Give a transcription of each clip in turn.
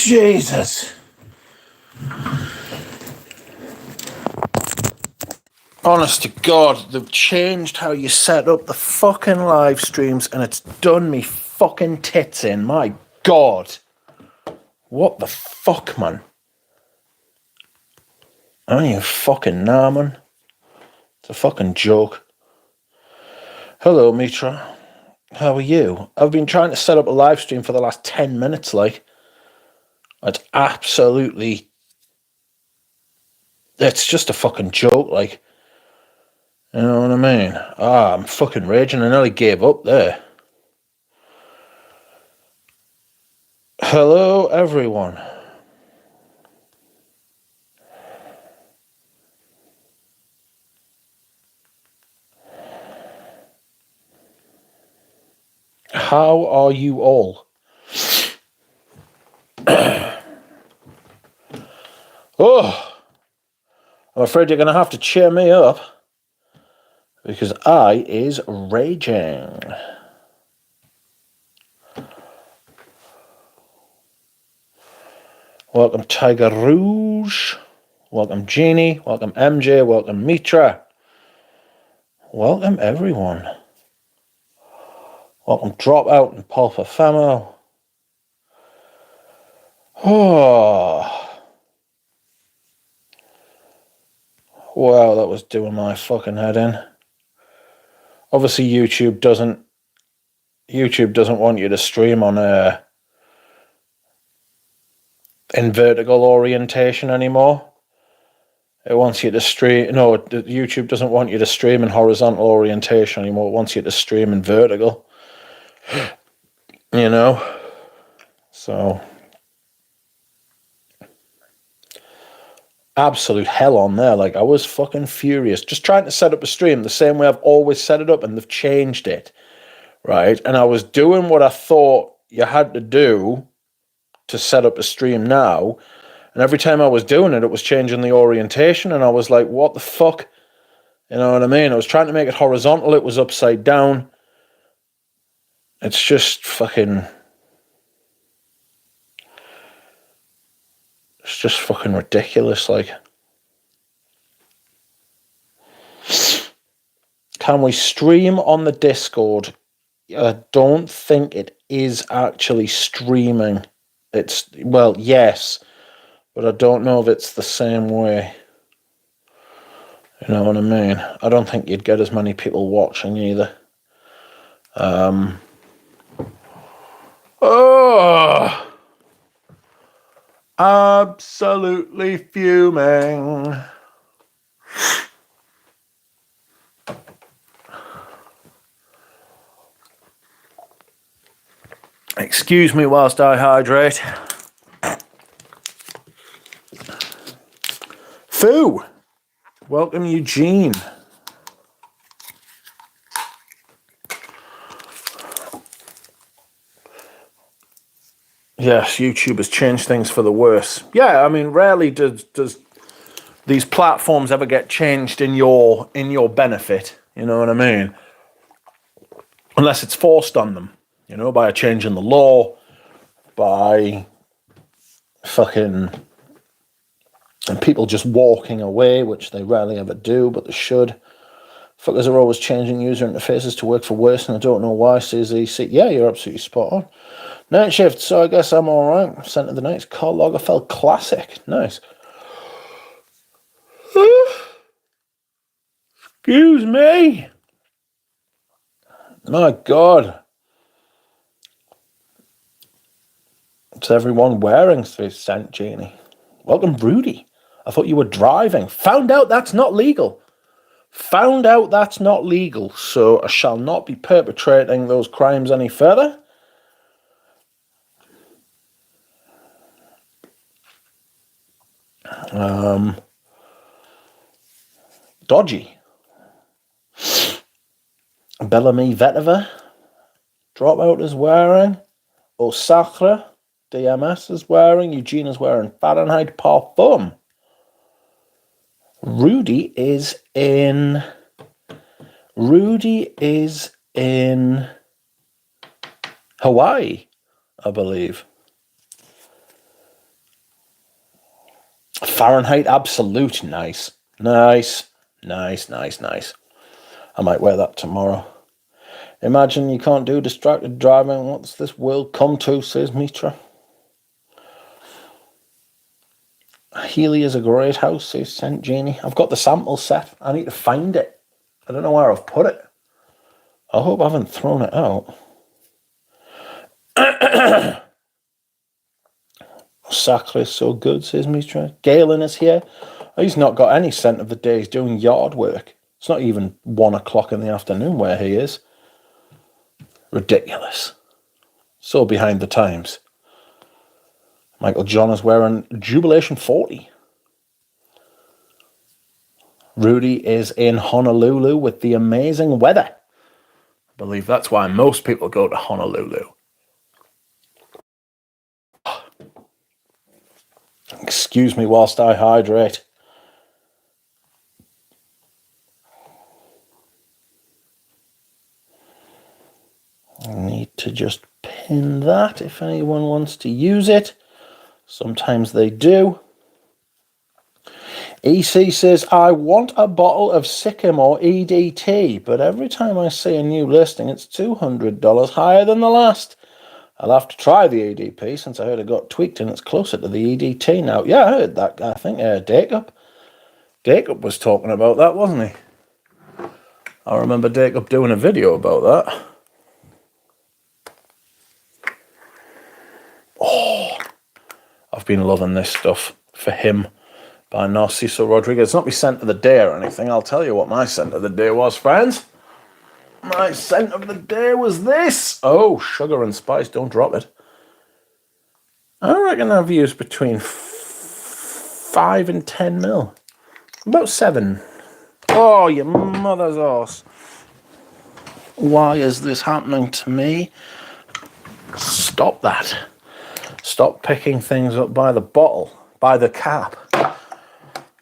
Jesus. Honest to God, they've changed how you set up the fucking live streams and it's done me fucking tits in. My God. What the fuck, man? I don't even fucking know, man. It's a fucking joke. Hello, Mitra. How are you? I've been trying to set up a live stream for the last 10 minutes, like. It's absolutely... It's just a fucking joke, like. You know what I mean? I'm fucking raging. I nearly gave up there. Hello, everyone. How are you all? Oh, I'm afraid you're going to have to cheer me up because I is raging. Welcome, Tiger Rouge. Welcome, Jeannie. Welcome, MJ. Welcome, Mitra. Welcome, everyone. Welcome, Dropout and Paul Famo. Oh. Wow, that was doing my fucking head in. Obviously, YouTube doesn't want you to stream on in vertical orientation anymore. It wants you to stream. No, YouTube doesn't want you to stream in horizontal orientation anymore. It wants you to stream in vertical. You know? So. Absolute hell on there. Like, I was fucking furious. Just trying to set up a stream the same way I've always set it up, and they've changed it. Right? And I was doing what I thought you had to do to set up a stream now. And every time I was doing it, it was changing the orientation. And I was like, what the fuck? You know what I mean? I was trying to make it horizontal. It was upside down. It's just fucking... It's just fucking ridiculous, like. Can we stream on the Discord? I don't think it is actually streaming. It's, well, yes, but I don't know if it's the same way. You know what I mean? I don't think you'd get as many people watching either. Oh! Absolutely fuming. Excuse me whilst I hydrate. Foo! Welcome, Eugene. Yes, YouTube has changed things for the worse. Yeah, I mean, rarely does these platforms ever get changed in your benefit. You know what I mean? Unless it's forced on them, you know, by a change in the law, by fucking and people just walking away, which they rarely ever do, but they should. Fuckers are always changing user interfaces to work for worse, and I don't know why. CZC. Yeah, you're absolutely spot on. Night shift, so I guess I'm alright. Sent to the night. Karl Lagerfeld classic. Nice. Excuse me. My God. What's everyone wearing? Sent Jeannie. Welcome, Rudy. I thought you were driving. Found out that's not legal. Found out that's not legal. So I shall not be perpetrating those crimes any further. Dodgy. Bellamy Vetiver. Dropout is wearing. Osakra. DMS is wearing. Eugene is wearing Fahrenheit Parfum. Rudy is in Hawaii, I believe. Fahrenheit Absolute. Nice. Nice. Nice, nice, nice. I might wear that tomorrow. Imagine you can't do distracted driving. What's this world come to, says Mitra. Healy is a great house, says St. Jeannie. I've got the sample set. I need to find it. I don't know where I've put it. I hope I haven't thrown it out. Sacre is so good, says Mitra. Galen is here. He's not got any scent of the day. He's doing yard work. It's not even 1 o'clock in the afternoon where he is. Ridiculous. So behind the times. Michael John is wearing Jubilation 40. Rudy is in Honolulu with the amazing weather. I believe that's why most people go to Honolulu. Excuse me whilst I hydrate. I need to just pin that if anyone wants to use it. Sometimes they do. EC says, I want a bottle of Sycamore EDT, but every time I see a new listing, it's $200 higher than the last. I'll have to try the EDP since I heard it got tweaked and it's closer to the EDT now. Yeah, I heard that. I think Jacob was talking about that, wasn't he? I remember Jacob doing a video about that. Oh, I've been loving this stuff For Him by Narciso Rodriguez. It's not my scent of the day or anything. I'll tell you what my scent of the day was, friends. My scent of the day was this. Oh, sugar and spice. Don't drop it. I reckon I've used between 5 and 10 mil. About 7. Oh, your mother's arse. Why is this happening to me? Stop that. Stop picking things up by the bottle, by the cap.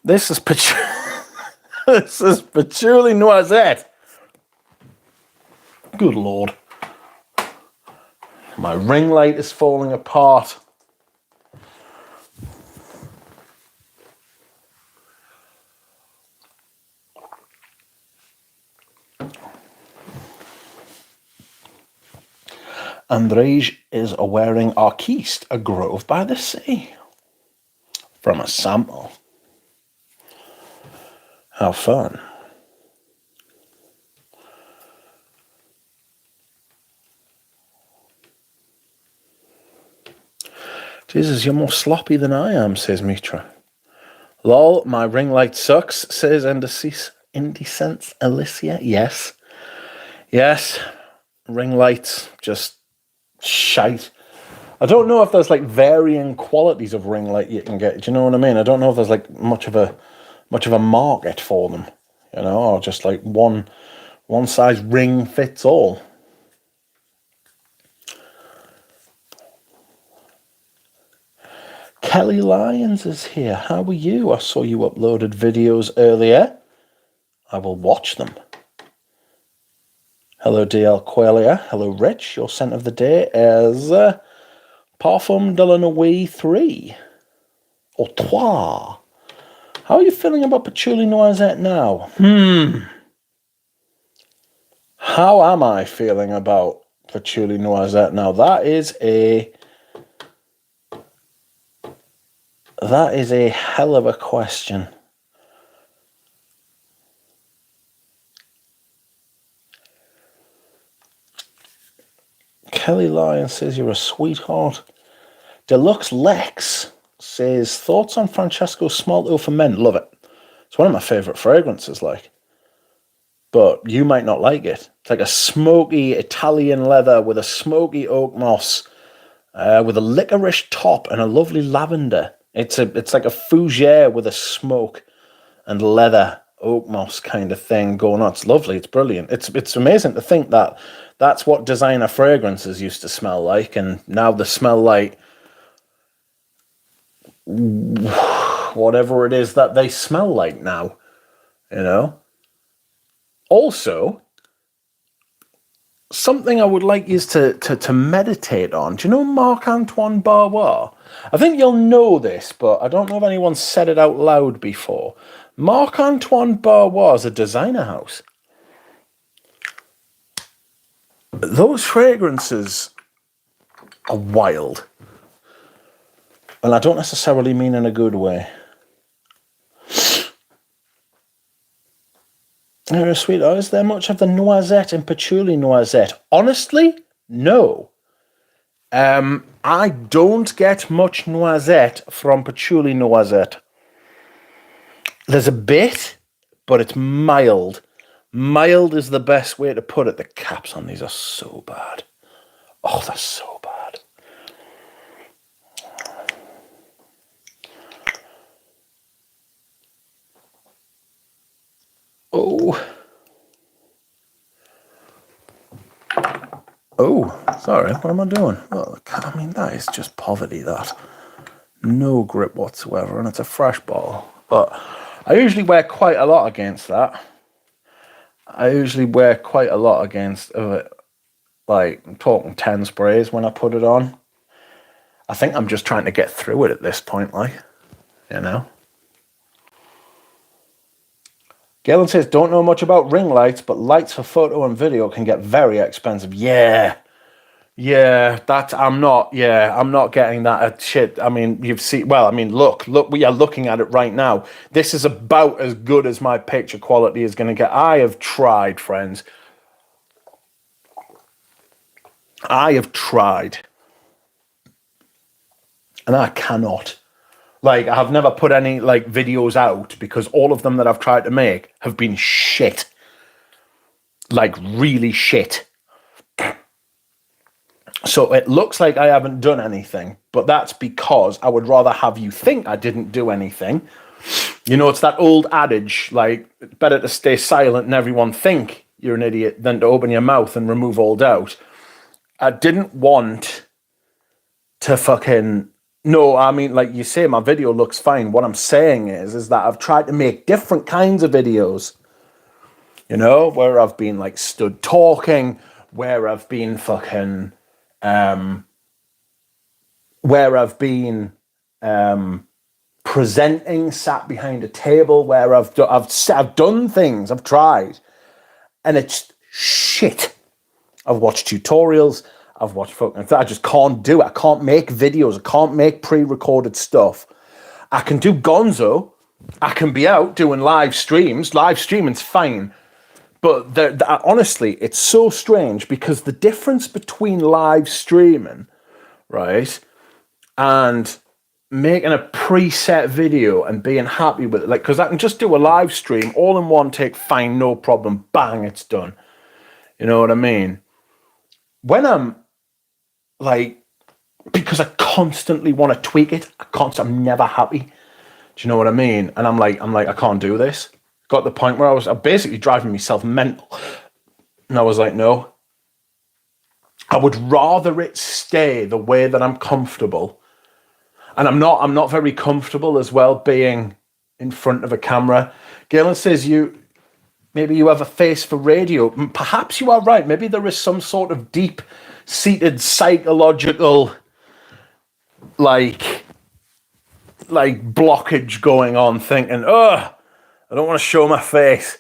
This is this is patchouli noisette. Good Lord. My ring light is falling apart. Andrej is wearing Arquiste, a grove by the sea. From a sample. How fun. Jesus, you're more sloppy than I am, says Mitra. Lol, my ring light sucks, says Indecence Alicia. Yes. Yes. Ring lights, just shite. I don't know if there's like varying qualities of ring light you can get. Do you know what I mean? I don't know if there's like much of a market for them, you know, or just like one size ring fits all. Kelly Lyons is here. How are you? I saw you uploaded videos earlier. I will watch them. Hello, DL Quelia. Hello, Rich. Your scent of the day is Parfum de la Nuit 3. Or 3. How are you feeling about Patchouli Noisette now? How am I feeling about Patchouli Noisette now? That is a hell of a question. Kelly Lyon says you're a sweetheart. Deluxe Lex says thoughts on Francesco Smalto for men. Love it. It's one of my favorite fragrances, like. But you might not like it. It's like a smoky Italian leather with a smoky oak moss, with a licorice top and a lovely lavender. It's like a fougere with a smoke and leather oak moss kind of thing going on. It's lovely. It's brilliant. It's amazing to think that that's what designer fragrances used to smell like, and now they smell like whatever it is that they smell like now, you know. Also, something I would like you to meditate on. Do you know Marc-Antoine Barbois? I think you'll know this, but I don't know if anyone's said it out loud before. Marc-Antoine Barbois is a designer house. Those fragrances are wild. And I don't necessarily mean in a good way. They're sweet. Oh, is there much of the noisette and patchouli noisette? Honestly, no. I don't get much noisette from patchouli noisette. There's a bit, but it's mild. Mild is the best way to put it. The caps on these are so bad. Oh, they're so bad. Oh, sorry, what am I doing? Well, I mean, that is just poverty, that. No grip whatsoever, and it's a fresh bottle. But I usually wear quite a lot against that. Like, I'm talking 10 sprays when I put it on. I think I'm just trying to get through it at this point, like, you know. Galen says, don't know much about ring lights, but lights for photo and video can get very expensive. Yeah, I'm not getting that shit. I mean, look, we are looking at it right now. This is about as good as my picture quality is going to get. I have tried, friends. I have tried. And I cannot. Like, I've never put any, like, videos out because all of them that I've tried to make have been shit. Like, really shit. So it looks like I haven't done anything, but that's because I would rather have you think I didn't do anything. You know, it's that old adage, like, better to stay silent and everyone think you're an idiot than to open your mouth and remove all doubt. I didn't want to fucking... No, I mean, like you say, my video looks fine. What I'm saying is that I've tried to make different kinds of videos, you know, where I've been, like, stood talking, where I've been fucking... where I've been presenting, sat behind a table, where I've done things, I've tried, and it's shit. I've watched tutorials, I've watched fucking... I just can't do it. I can't make videos. I can't make pre-recorded stuff. I can do gonzo. I can be out doing live streams. Live streaming's fine. But honestly, it's so strange because the difference between live streaming, right, and making a preset video and being happy with it, like, because I can just do a live stream all in one take, fine, no problem, bang, it's done. You know what I mean? When I'm, like, because I constantly want to tweak it, I'm never happy. Do you know what I mean? And I'm like, I can't do this. Got to the point where I was basically driving myself mental. And I was like, no. I would rather it stay the way that I'm comfortable. And I'm not very comfortable as well being in front of a camera. Galen says maybe you have a face for radio. Perhaps you are right. Maybe there is some sort of deep-seated psychological, like blockage going on, thinking, I don't want to show my face.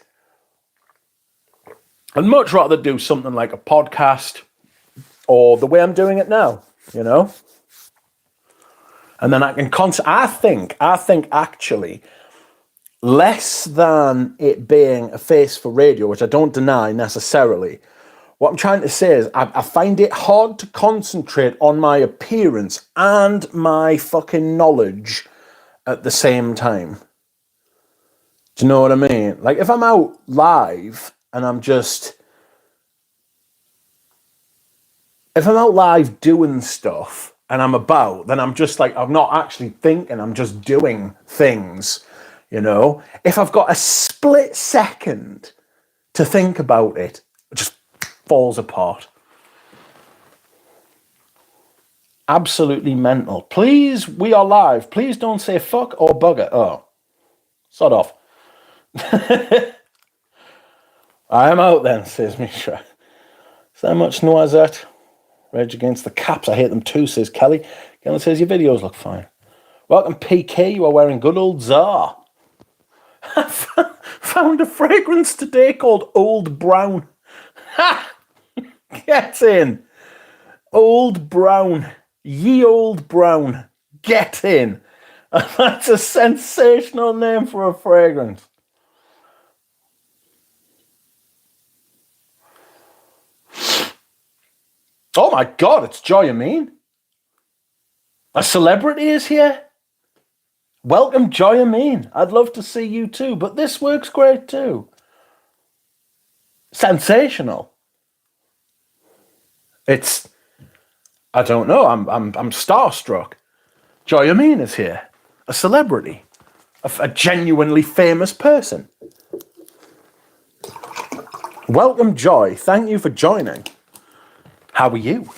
I'd much rather do something like a podcast or the way I'm doing it now, you know? And then I can I think actually, less than it being a face for radio, which I don't deny necessarily, what I'm trying to say is I find it hard to concentrate on my appearance and my fucking knowledge at the same time. Do you know what I mean? Like, if I'm out live and if I'm out live doing stuff and then I'm just like, I'm not actually thinking, I'm just doing things, you know? If I've got a split second to think about it, it just falls apart. Absolutely mental. Please, we are live. Please don't say fuck or bugger. Oh, sod off. I am out then, says Mishra. So much noisette. Rage Against the Caps. I hate them too, says Kelly. Kelly says, your videos look fine. Welcome, PK. You are wearing good old Czar. I found a fragrance today called Old Brown. Ha! Get in. Old Brown. Ye Old Brown. Get in. That's a sensational name for a fragrance. Oh my God, it's Joy Amin. A celebrity is here. Welcome, Joy Amin. I'd love to see you too, but this works great too. Sensational. It's, I don't know, I'm starstruck. Joy Amin is here. A celebrity. A genuinely famous person. Welcome, Joy. Thank you for joining. How are you?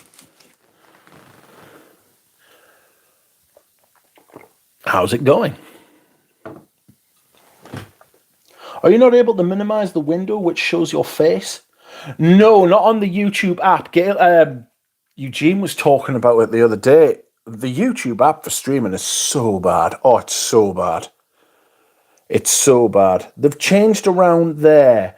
How's it going? Are you not able to minimize the window which shows your face? No, not on the YouTube app. Eugene was talking about it the other day. The YouTube app for streaming is so bad. Oh, it's so bad. It's so bad. They've changed around their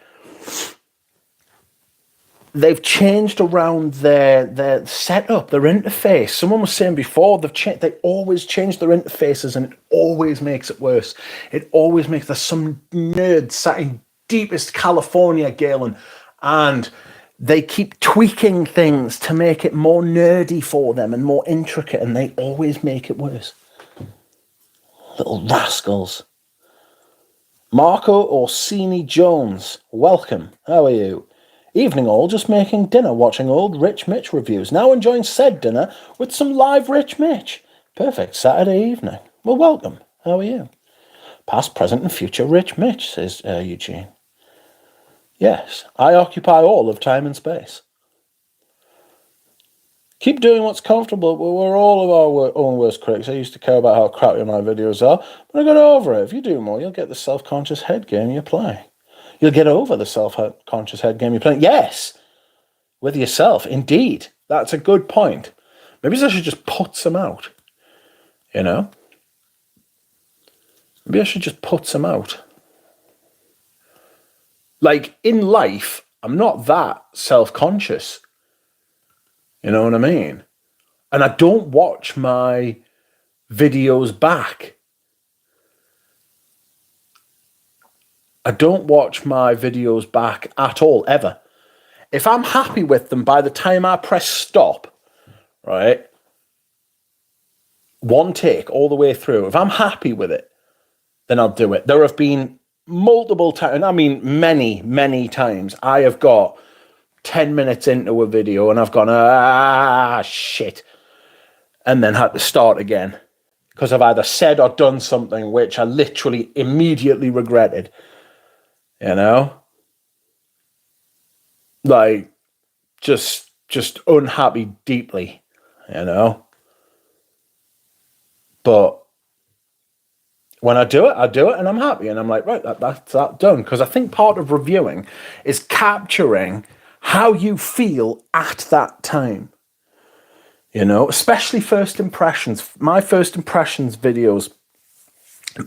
setup, their interface. Someone was saying before they always change their interfaces, and it always makes it worse. It always makes there's some nerd sat in deepest California, Galen, and they keep tweaking things to make it more nerdy for them and more intricate, and they always make it worse. Little rascals. Marco Orsini Jones, welcome. How are you? Evening all, just making dinner, watching old Rich Mitch reviews. Now enjoying said dinner with some live Rich Mitch. Perfect Saturday evening. Well, welcome. How are you? Past, present and future Rich Mitch, says Eugene. Yes, I occupy all of time and space. Keep doing what's comfortable, but we're all of our own worst critics. I used to care about how crappy my videos are, but I got over it. If you do more, you'll get the self-conscious head game you play. You'll get over the self-conscious head game you're playing. Yes, with yourself, indeed. That's a good point. Maybe I should just put some out, you know? Maybe I should just put some out. Like, in life, I'm not that self-conscious. You know what I mean? And I don't watch my videos back. I don't watch my videos back at all, ever. If I'm happy with them by the time I press stop, right? One take all the way through. If I'm happy with it, then I'll do it. There have been multiple times, and I mean many, many times, I have got 10 minutes into a video and I've gone, shit. And then had to start again. Because I've either said or done something which I literally immediately regretted. You know? Like, just unhappy deeply, you know? But when I do it and I'm happy and I'm like, right, that's that done. Because I think part of reviewing is capturing how you feel at that time. You know, especially first impressions. My first impressions videos,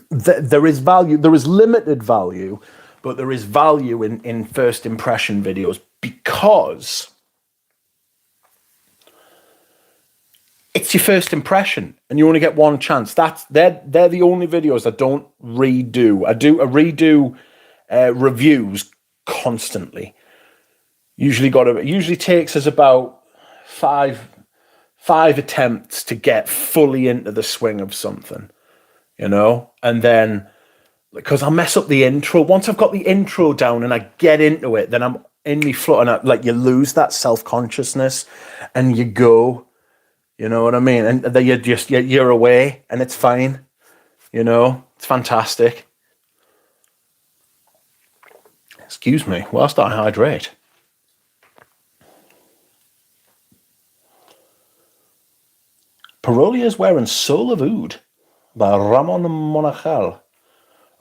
there is value, there is limited value, but there is value in first impression videos because it's your first impression and you only get one chance. They're the only videos I don't redo. I redo reviews constantly. Usually takes us about five attempts to get fully into the swing of something, you know? And then, because I'll mess up the intro. Once I've got the intro down and I get into it, then I'm in me flow, and like you lose that self-consciousness and you go, you know what I mean? And then you're away and it's fine, you know? It's fantastic. Excuse me, whilst I hydrate. Paroli is wearing Soul of Oud by Ramon Monachal.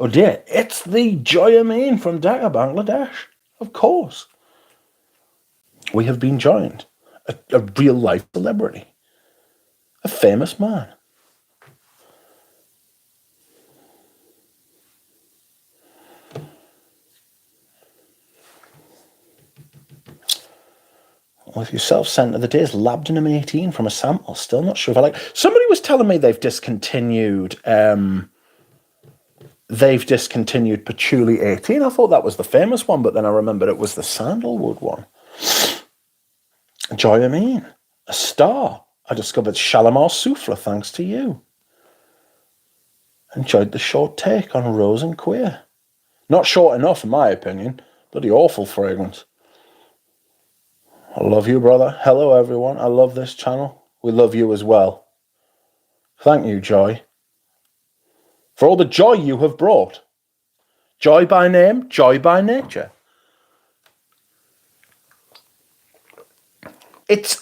Oh dear, it's the Joy Amin from Dhaka, Bangladesh. Of course. we have been joined. A real-life celebrity. A famous man. With your self-centered, the days labdanum 18 from a sample. Still not sure if I like. Somebody was telling me they've discontinued patchouli 18. I thought that was the famous one, but then I remembered it was the sandalwood one. Joy Amin, a star. I discovered Shalimar Souffle thanks to you. Enjoyed the short take on Rose and Queer. Not short enough, in my opinion. Bloody awful fragrance. I love you, brother. Hello, everyone. I love this channel. We love you as well. Thank you, Joy, for all the joy you have brought. Joy by name, joy by nature.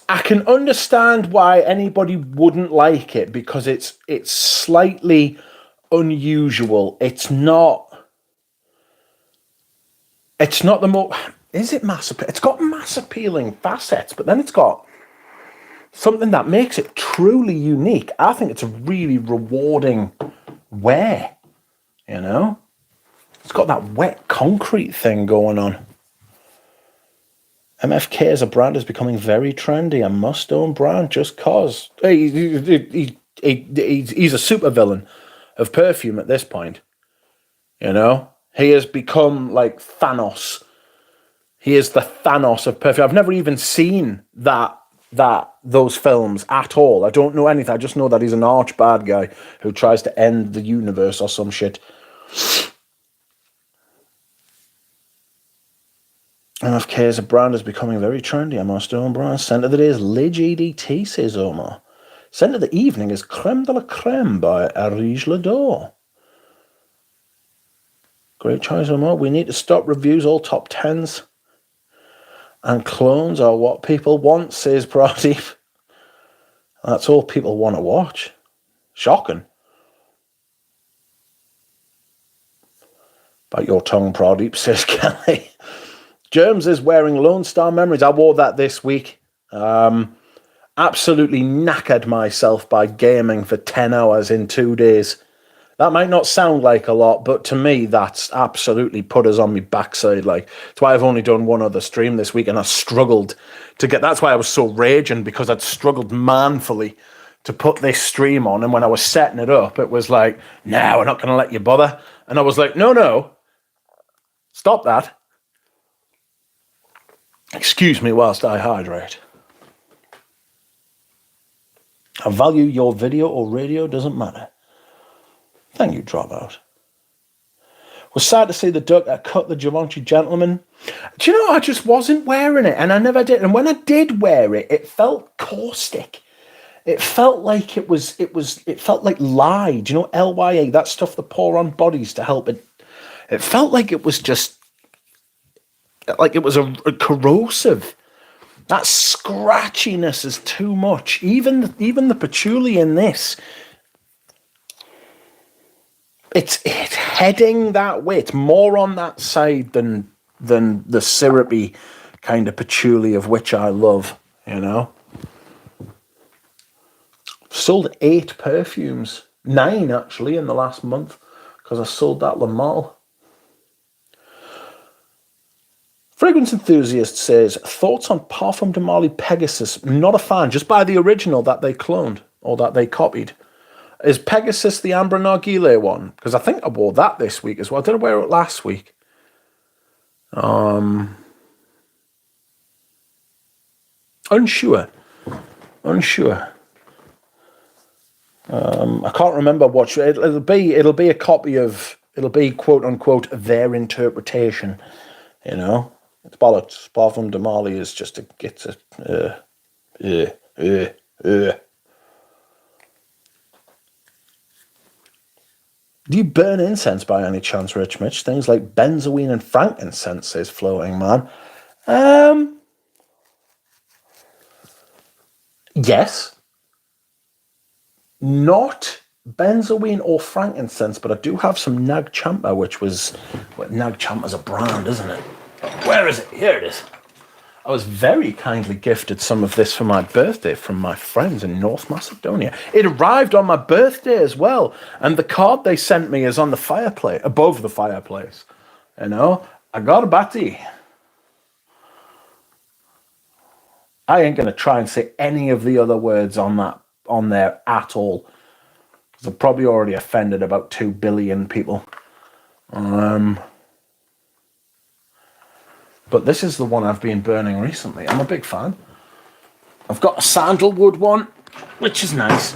I can understand why anybody wouldn't like it, because it's slightly unusual. It's not the most... Is it mass appeal? It's got mass appealing facets, but then it's got something that makes it truly unique. I think it's a really rewarding wear, you know? It's got that wet concrete thing going on. MFK as a brand is becoming very trendy. A must-own brand just cause. He's a supervillain of perfume at this point, you know? He has become like Thanos. He is the Thanos of perfume. I've never even seen those films at all. I don't know anything. I just know that he's an arch bad guy who tries to end the universe or some shit. MFK as a brand is becoming very trendy. A must-own brand. Scent of the day is Le GDT, says Omar. Scent of the evening is Creme de la Creme by Arige Lador. Great choice, Omar. We need to stop reviews. All top 10s and clones are what people want, says Pradeep. That's all people want to watch. Shocking. Bite your tongue, Pradeep, says Kelly. Germs is wearing Lone Star Memories. I wore that this week. Absolutely knackered myself by gaming for 10 hours in 2 days. That might not sound like a lot, but to me, that's absolutely put us on my backside. Like, that's why I've only done one other stream this week, and I struggled to get... That's why I was so raging, because I'd struggled manfully to put this stream on, and when I was setting it up, it was like, no, we're not going to let you bother. And I was like, no, stop that. Excuse me whilst I hydrate. I value your video or radio, doesn't matter. Thank you, Dropout. Was sad to see the duck that cut the Givenchy gentleman. Do you know, I just wasn't wearing it, and I never did. And when I did wear it, it felt caustic. It felt like it felt like lye. Do you know, LYA, that stuff they pour on bodies to help it. It felt like it was just, like it was a corrosive. That scratchiness is too much. Even the patchouli in this, it's heading that way. It's more on that side than the syrupy kind of patchouli of which I love, you know. Sold 8 perfumes, 9 actually in the last month, because I sold that Lamal. Fragrance Enthusiast says, thoughts on Parfum de Marly Pegasus? Not a fan, just buy the original that they cloned, or that they copied. Is Pegasus the Amber Narguilé one? Because I think I wore that this week as well. I didn't wear it last week. Unsure. I can't remember what it'll be. It'll be a copy of. It'll be quote unquote their interpretation. You know, it's bollocks. Parfum de Marly is just to get to. Do you burn incense by any chance, Rich Mitch? Things like benzoin and frankincense, says Floating Man. Yes. Not benzoin or frankincense, but I do have some Nag Champa, which was... Well, Nag Champa's a brand, isn't it? Where is it? Here it is. I was very kindly gifted some of this for my birthday from my friends in North Macedonia. It arrived on my birthday as well. And the card they sent me is on the fireplace, above the fireplace. You know, I got a batty. I ain't going to try and say any of the other words on there at all. Because I've probably already offended about 2 billion people. But this is the one I've been burning recently. I'm a big fan. I've got a sandalwood one, which is nice.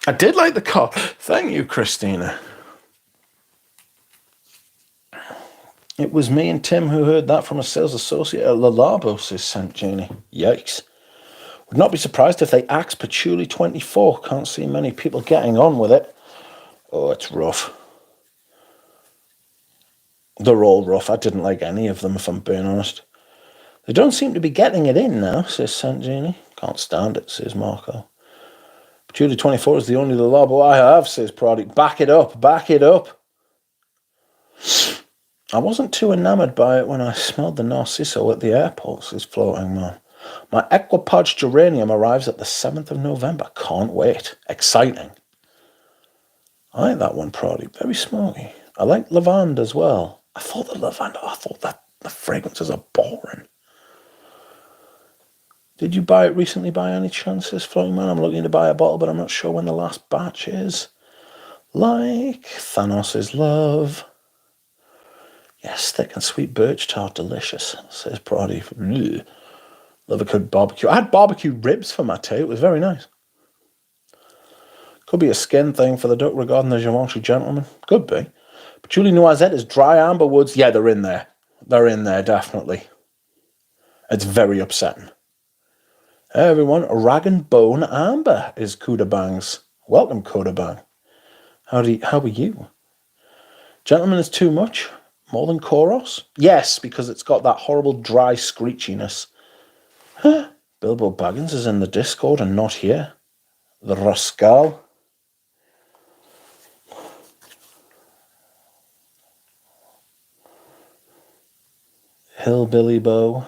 I did like the card. Thank you, Christina. It was me and Tim who heard that from a sales associate at Lalabo, says St. Jeannie. Yikes. Would not be surprised if they axe Patchouli 24. Can't see many people getting on with it. Oh, it's rough. They're all rough. I didn't like any of them, if I'm being honest. They don't seem to be getting it in now, says St. Jeannie. Can't stand it, says Marco. Patchouli 24 is the only Lalabo I have, says Proddy. Back it up, back it up. I wasn't too enamoured by it when I smelled the Narciso at the airport, says Floating Man. My Equipage Geranium arrives at the 7th of November. Can't wait. Exciting. I like that one, Proddy. Very smoky. I like lavender as well. I thought that the fragrances are boring. Did you buy it recently by any chance, says Floating Man? I'm looking to buy a bottle, but I'm not sure when the last batch is. Like Thanos' Love. Yes, thick and sweet birch tart, delicious, says Proddy. Love a good barbecue. I had barbecue ribs for my tea. It was very nice. Could be a skin thing for the duck regarding the Givenchy gentleman. Could be. Patchouli Noisette is dry amber woods. Yeah, they're in there. They're in there, definitely. It's very upsetting. Hey everyone, Rag and Bone Amber is Kuda Bangs. Welcome, Kuda Bang. How are you? Gentleman is too much? More than Koros? Yes, because it's got that horrible dry screechiness. Huh? Bilbo Baggins is in the Discord and not here. The rascal. Hillbilly Bo.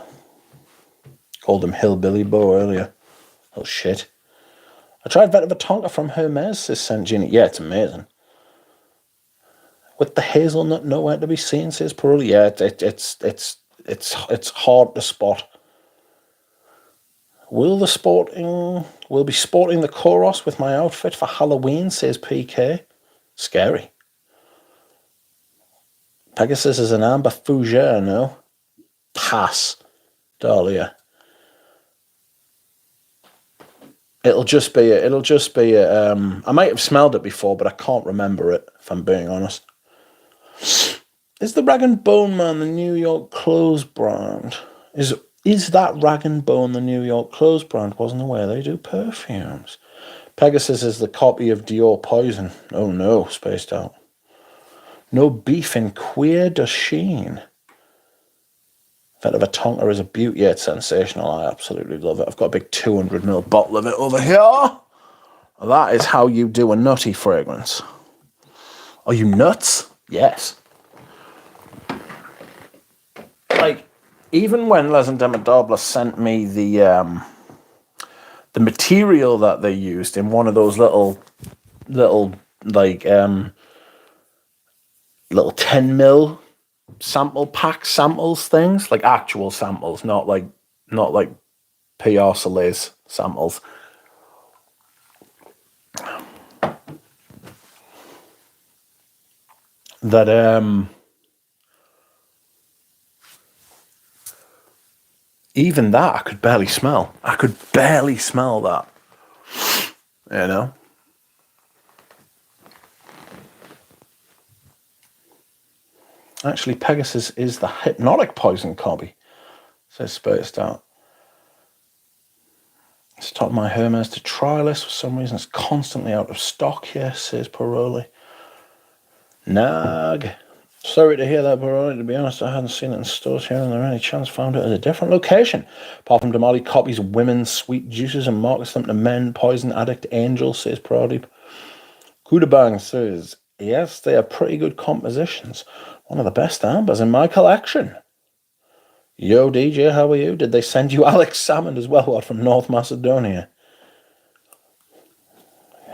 Called him Hillbilly Bo earlier. Oh shit. I tried Vetiver Tonka from Hermes, says St. Jeannie. Yeah, it's amazing. With the hazelnut nowhere to be seen, says Peruli. Yeah, it's hard to spot. We'll be sporting the Koros with my outfit for Halloween, says PK. Scary. Pegasus is an amber fougere, no? Pass. Dahlia. It'll just be I might have smelled it before, but I can't remember it, if I'm being honest. Is the Rag and Bone Man the New York clothes brand? Is that Rag and Bone the New York clothes brand? Wasn't aware they do perfumes. Pegasus is the copy of Dior Poison. Oh no, spaced out. No beef in Queer de Sheen. Vetiver Tonka is a beauty. Yeah, it's sensational. I absolutely love it. I've got a big 200ml bottle of it over here. That is how you do a nutty fragrance. Are you nuts? Yes. Like, even when Les and Demodable sent me the material that they used in one of those little 10ml sample pack samples things, like actual samples, not like PR Soleil's samples. That even that I could barely smell. I could barely smell that. You know? Actually, Pegasus is the hypnotic poison copy, says Spaced Out. It's top of my Hermes to try list. For some reason, it's constantly out of stock here, says Paroli. Nag. Sorry to hear that, Paroli. To be honest, I hadn't seen it in stores here, and there any chance found it at a different location. Apart from Damali copies women's sweet juices and markets them to men, poison addict angel, says Paroli. Kudabang says, yes, they are pretty good compositions. One of the best ambers in my collection. Yo, DJ, how are you? Did they send you Alex Salmond as well, what, from North Macedonia?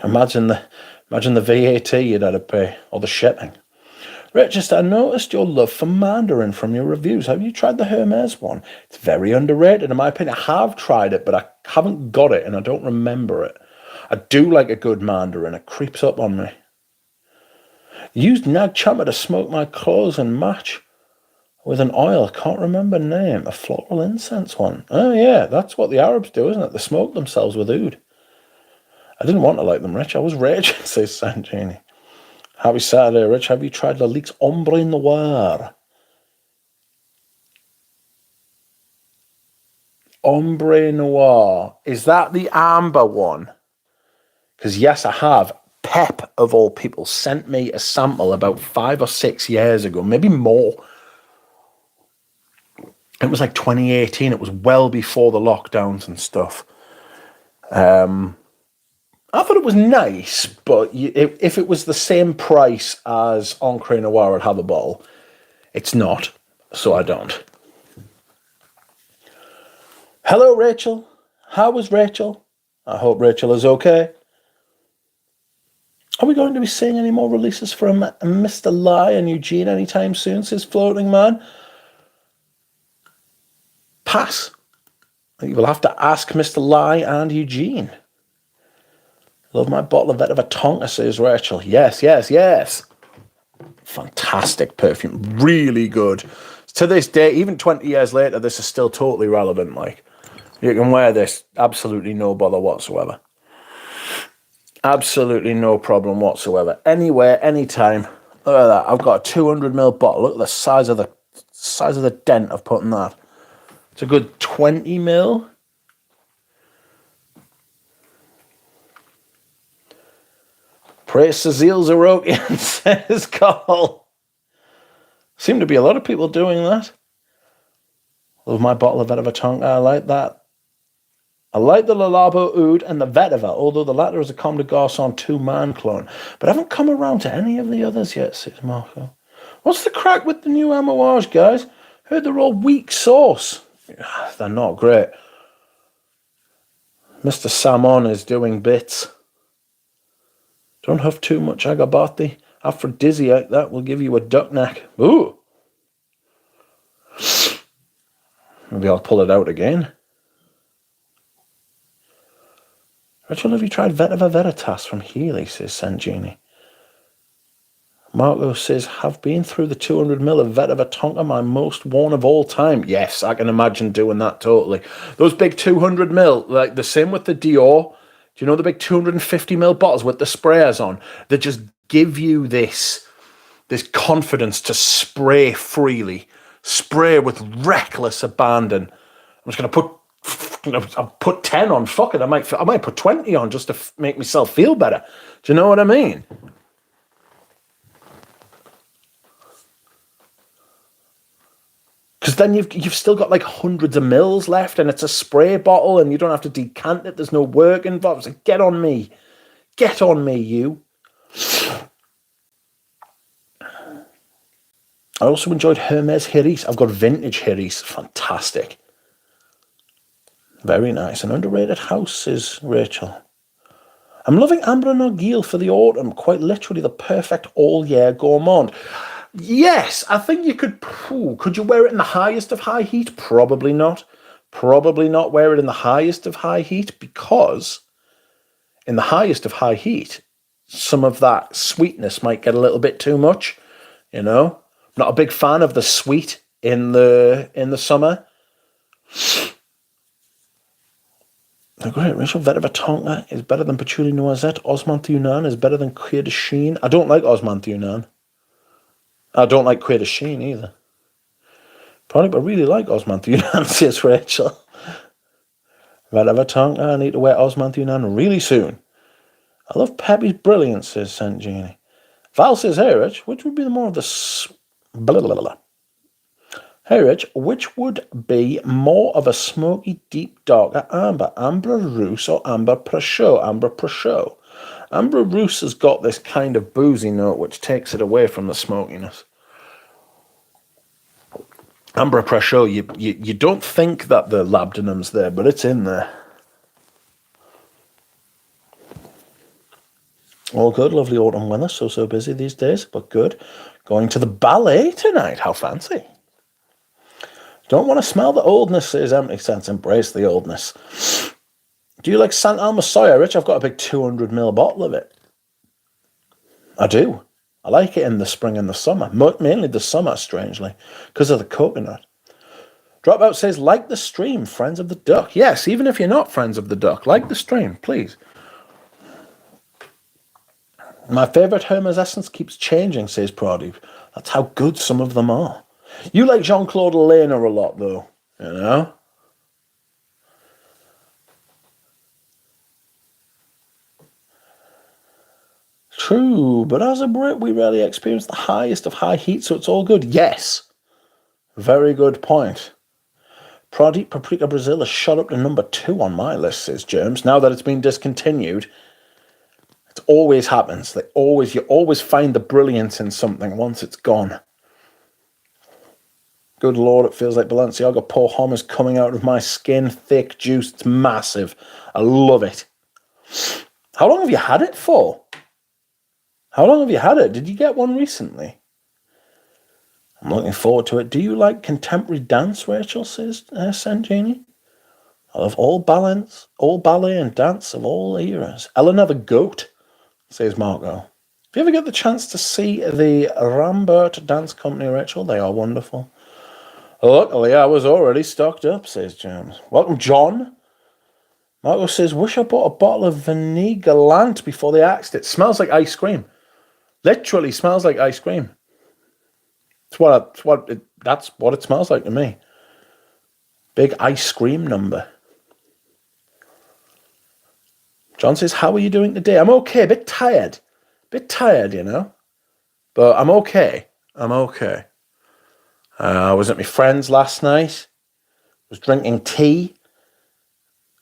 Imagine the VAT you'd had to pay, or the shipping. Richard, I noticed your love for Mandarin from your reviews. Have you tried the Hermes one? It's very underrated, in my opinion. I have tried it, but I haven't got it, and I don't remember it. I do like a good Mandarin. It creeps up on me. Used nag chamber to smoke my clothes and match with an oil. Can't remember name. A floral incense one. Oh, yeah, that's what the Arabs do, isn't it? They smoke themselves with oud. I didn't want to like them, Rich. I was raging, says Sanjini. Happy Saturday, Rich. Have you tried Lalique's Ombre Noir? Ombre Noir. Is that the amber one? Because, yes, I have. Pep, of all people, sent me a sample about 5 or 6 years ago, maybe more. It was like 2018. It was well before the lockdowns and stuff. I thought it was nice, but if it was the same price as Encre Noir, I'd have a bottle. It's not, so I don't. Hello, Rachel. How is Rachel? I hope Rachel is okay. Are we going to be seeing any more releases from Mr. Lai and Eugene anytime soon, says Floating Man? Pass. You will have to ask Mr. Lai and Eugene. Love my bottle of Vetiver Tonka, says Rachel. Yes, yes, yes. Fantastic perfume. Really good. To this day, even 20 years later, this is still totally relevant. Like, you can wear this, absolutely no bother whatsoever. Absolutely no problem whatsoever. Anywhere, anytime. Look at that. I've got a 200ml bottle. Look at the size of the dent I've put in that. It's a good 20ml. Praise Cecile Zarokian, says Carl. Seem to be a lot of people doing that. Love my bottle of Vetiver Tonka. I like that. I like the Lalabo Oud and the Vetiver, although the latter is a Comme des Garçons 2-man clone. But I haven't come around to any of the others yet, says Marco. What's the crack with the new Amouage, guys? Heard they're all weak sauce. They're not great. Mr. Salmon is doing bits. Don't have too much agabati. Aphrodisiac, that will give you a duck neck. Ooh. Maybe I'll pull it out again. Rachel, have you tried Vetiver Veritas from Healy, says Sanjini. Marco says, have been through the 200ml of Vetiver Tonka, my most worn of all time. Yes, I can imagine doing that totally. Those big 200ml, like the same with the Dior. Do you know the big 250ml bottles with the sprayers on? That just give you this confidence to spray freely. Spray with reckless abandon. I'm just going to I'll put 10 on. Fuck it. I might put 20 on just to make myself feel better. Do you know what I mean? Because then you've still got like hundreds of mils left, and it's a spray bottle, and you don't have to decant it. There's no work involved. So get on me, you. I also enjoyed Hermes Hiris. I've got vintage Hiris. Fantastic. Very nice. An underrated house, says Rachel. I'm loving Amber Narguile for the autumn. Quite literally the perfect all-year gourmand. Yes, I think you could. Could you wear it in the highest of high heat? Probably not. Probably not wear it in the highest of high heat, because in the highest of high heat, some of that sweetness might get a little bit too much. You know, not a big fan of the sweet in the summer. The great Rachel Vetiver Tonka is better than Patchouli Noisette. Osmant Yunnan is better than Cuir de Chine. I don't like Osmant Yunnan. I don't like Cuir de Chine either. Probably, but I really like Osmant Yunnan, says Rachel. Vetiver Tonka, I need to wear Osmant Yunnan really soon. I love Peppy's brilliance, says Sanjini. Val says, hey Rich, which would be the more of the... Blah, blah, blah. Hey Rich, which would be more of a smoky, deep, darker amber? Amber Rousse or Amber Peugeot? Amber Peugeot. Amber Rousse has got this kind of boozy note which takes it away from the smokiness. Amber Pressure, you don't think that the labdanum's there, but it's in there. All good, lovely autumn weather, so busy these days, but good. Going to the ballet tonight, how fancy. Don't want to smell the oldness, says Empty Sense, embrace the oldness. Do you like St. Alma Soya, Rich? I've got a big 200ml bottle of it. I do. I like it in the spring and the summer, mainly the summer, strangely, because of the coconut. Dropout says, like the stream, friends of the duck. Yes, even if you're not friends of the duck, like the stream, please. My favourite Hermes essence keeps changing, says Pradeep. That's how good some of them are. You like Jean-Claude Ellena a lot, though, you know? True, but as a Brit, we rarely experience the highest of high heat, so it's all good. Yes. Very good point. Pradeep Paprika Brazil has shot up to number 2 on my list, says Germs. Now that it's been discontinued, it always happens. You always find the brilliance in something once it's gone. Good Lord, it feels like Balenciaga Pour Homme is coming out of my skin. Thick, juice, it's massive. I love it. How long have you had it for? How long have you had it? Did you get one recently? I'm looking forward to it. Do you like contemporary dance, Rachel, says Sanjini? I love all ballet and dance of all eras. Eleanor the Goat, says Marco. Have you ever get the chance to see the Rambert Dance Company, Rachel? They are wonderful. Luckily, I was already stocked up, says James. Welcome, John. Marco says, wish I bought a bottle of Vanille Galant before they axed it. Smells like ice cream. Literally smells like ice cream. That's what it smells like to me. Big ice cream number. John says, how are you doing today? I'm okay, a bit tired, you know. But I'm okay. I was at my friend's last night. Was drinking tea.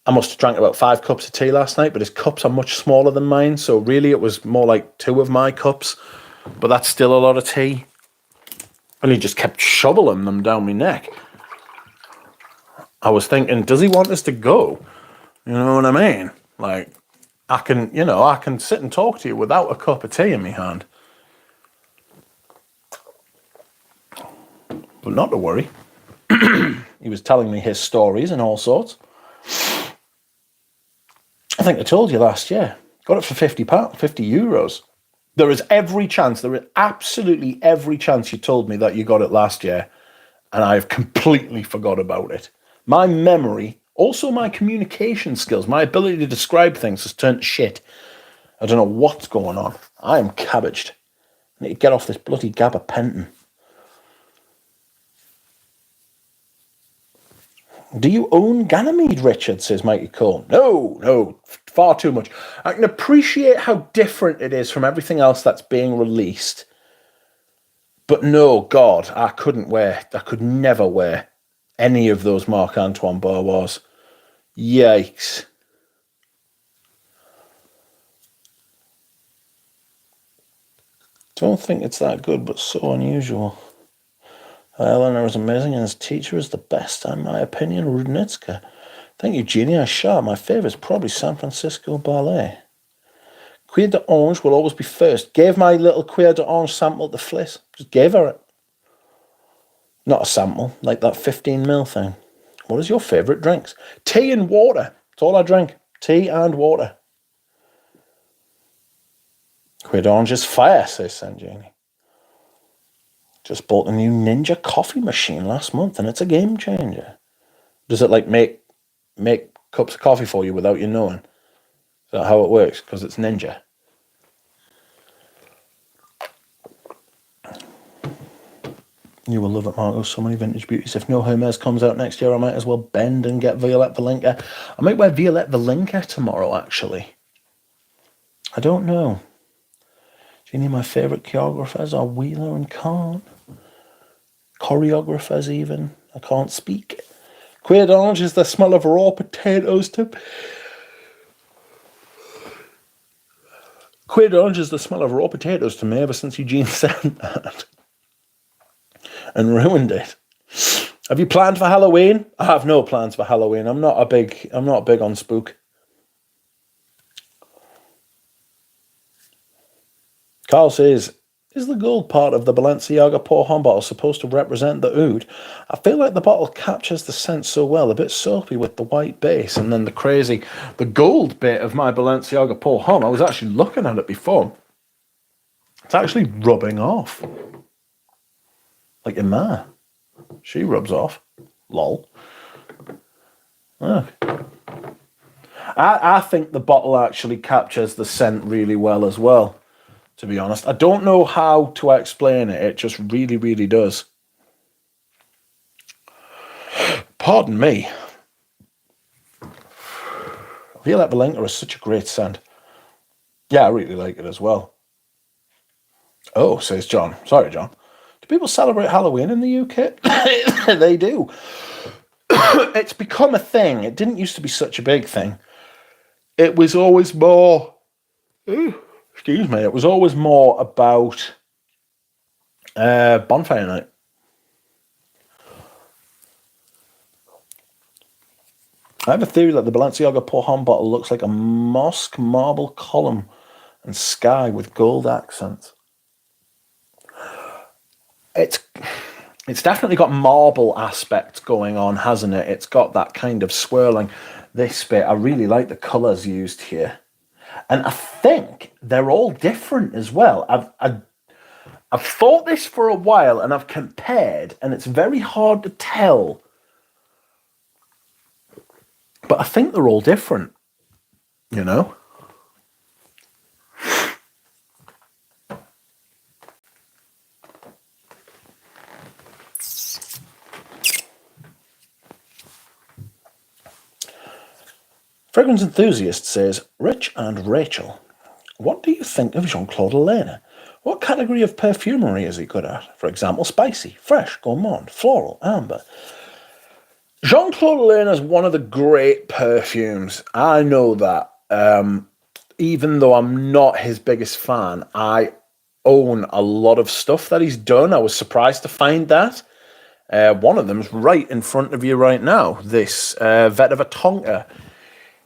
I must have drank about 5 cups of tea last night, but his cups are much smaller than mine, so really it was more like 2 of my cups. But that's still a lot of tea. And he just kept shoveling them down my neck. I was thinking, does he want us to go? You know what I mean? Like, I can sit and talk to you without a cup of tea in my hand. But not to worry. He was telling me his stories and all sorts. I think I told you last year. Got it for £50, €50. There is absolutely every chance you told me that you got it last year, and I've completely forgot about it. My memory, also my communication skills, my ability to describe things has turned to shit. I don't know what's going on. I am cabbaged. I need to get off this bloody gabapentin. Do you own Ganymede, Richard, says Mikey Cole. No, far too much. I can appreciate how different it is from everything else that's being released. But no, God, I could never wear any of those Marc Antoine Baubois. Yikes. Don't think it's that good, but so unusual. Eleanor is amazing, and his teacher is the best, in my opinion, Rudnitska. Thank you, Jeannie. My favourite is probably San Francisco Ballet. Cuir d'Orange will always be first. Gave my little Cuir d'Orange sample to Fliss. Just gave her it. Not a sample, like that 15ml thing. What is your favourite drinks? Tea and water. That's all I drink. Tea and water. Cuir d'Orange is fire, says Sanjani. Just bought a new Ninja coffee machine last month, and it's a game changer. Does it like make cups of coffee for you without you knowing? Is that how it works? Because it's Ninja. You will love it, Marco. So many vintage beauties. If no Hermes comes out next year, I might as well bend and get Violette Valenca. I might wear Violette Valenca tomorrow, actually. I don't know. Jeannie, my favourite choreographers are Wheeler and Kahn. Choreographers, even. I can't speak. Cuir d'Orange is the smell of raw potatoes to... Cuir d'Orange is the smell of raw potatoes to me ever since Eugene said that. And ruined it. Have you planned for Halloween? I have no plans for Halloween. I'm not big on spook. Carl says, is the gold part of the Balenciaga Pour Homme bottle supposed to represent the oud? I feel like the bottle captures the scent so well, a bit soapy with the white base, and then the gold bit of my Balenciaga Pour Homme, I was actually looking at it before. It's actually rubbing off. Like in there. She rubs off. Lol. Look. I think the bottle actually captures the scent really well as well, to be honest. I don't know how to explain it. It just really, really does. Pardon me. Violette Valenca is such a great scent. Yeah, I really like it as well. Oh, says John. Sorry, John. Do people celebrate Halloween in the UK? They do. It's become a thing. It didn't used to be such a big thing. It was always more... excuse me. It was always more about bonfire night. I have a theory that the Balenciaga Pour Homme bottle looks like a mosque marble column and sky with gold accents. It's definitely got marble aspect going on, hasn't it? It's got that kind of swirling. This bit, I really like the colours used here. And I think they're all different as well. I've thought this for a while and I've compared, and it's very hard to tell. But I think they're all different, you know? Fragrance Enthusiast says, Rich and Rachel, what do you think of Jean-Claude Ellena? What category of perfumery is he good at? For example, spicy, fresh, gourmand, floral, amber. Jean-Claude Ellena is one of the great perfumes. I know that. Even though I'm not his biggest fan, I own a lot of stuff that he's done. I was surprised to find that. One of them's right in front of you right now. This Vetiver Tonka.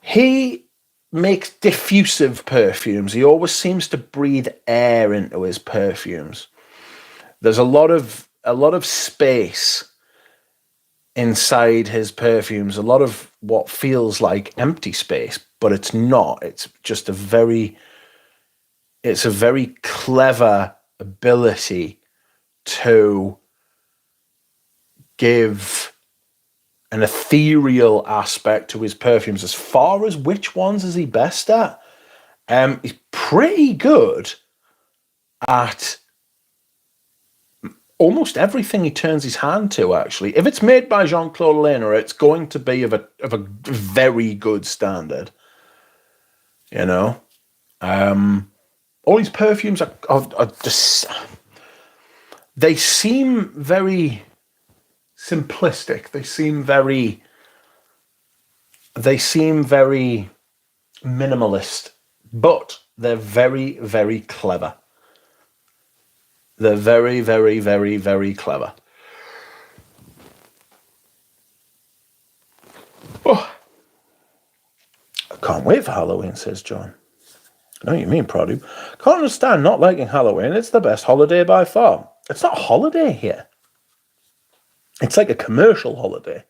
He makes diffusive perfumes. He always seems to breathe air into his perfumes. There's a lot of space inside his perfumes, a lot of what feels like empty space, but it's not. It's just a very clever ability to give an ethereal aspect to his perfumes. As far as which ones is he best at, he's pretty good at almost everything he turns his hand to, actually. If it's made by Jean-Claude Ellena, it's going to be of a very good standard. You know? All these perfumes are just... They seem very simplistic. They seem very minimalist, but they're very, very clever. They're very, very, very, very clever. Oh, I can't wait for Halloween, says John. I know what you mean, Pradu. Can't understand not liking Halloween. It's the best holiday by far. It's not a holiday here. It's like a commercial holiday.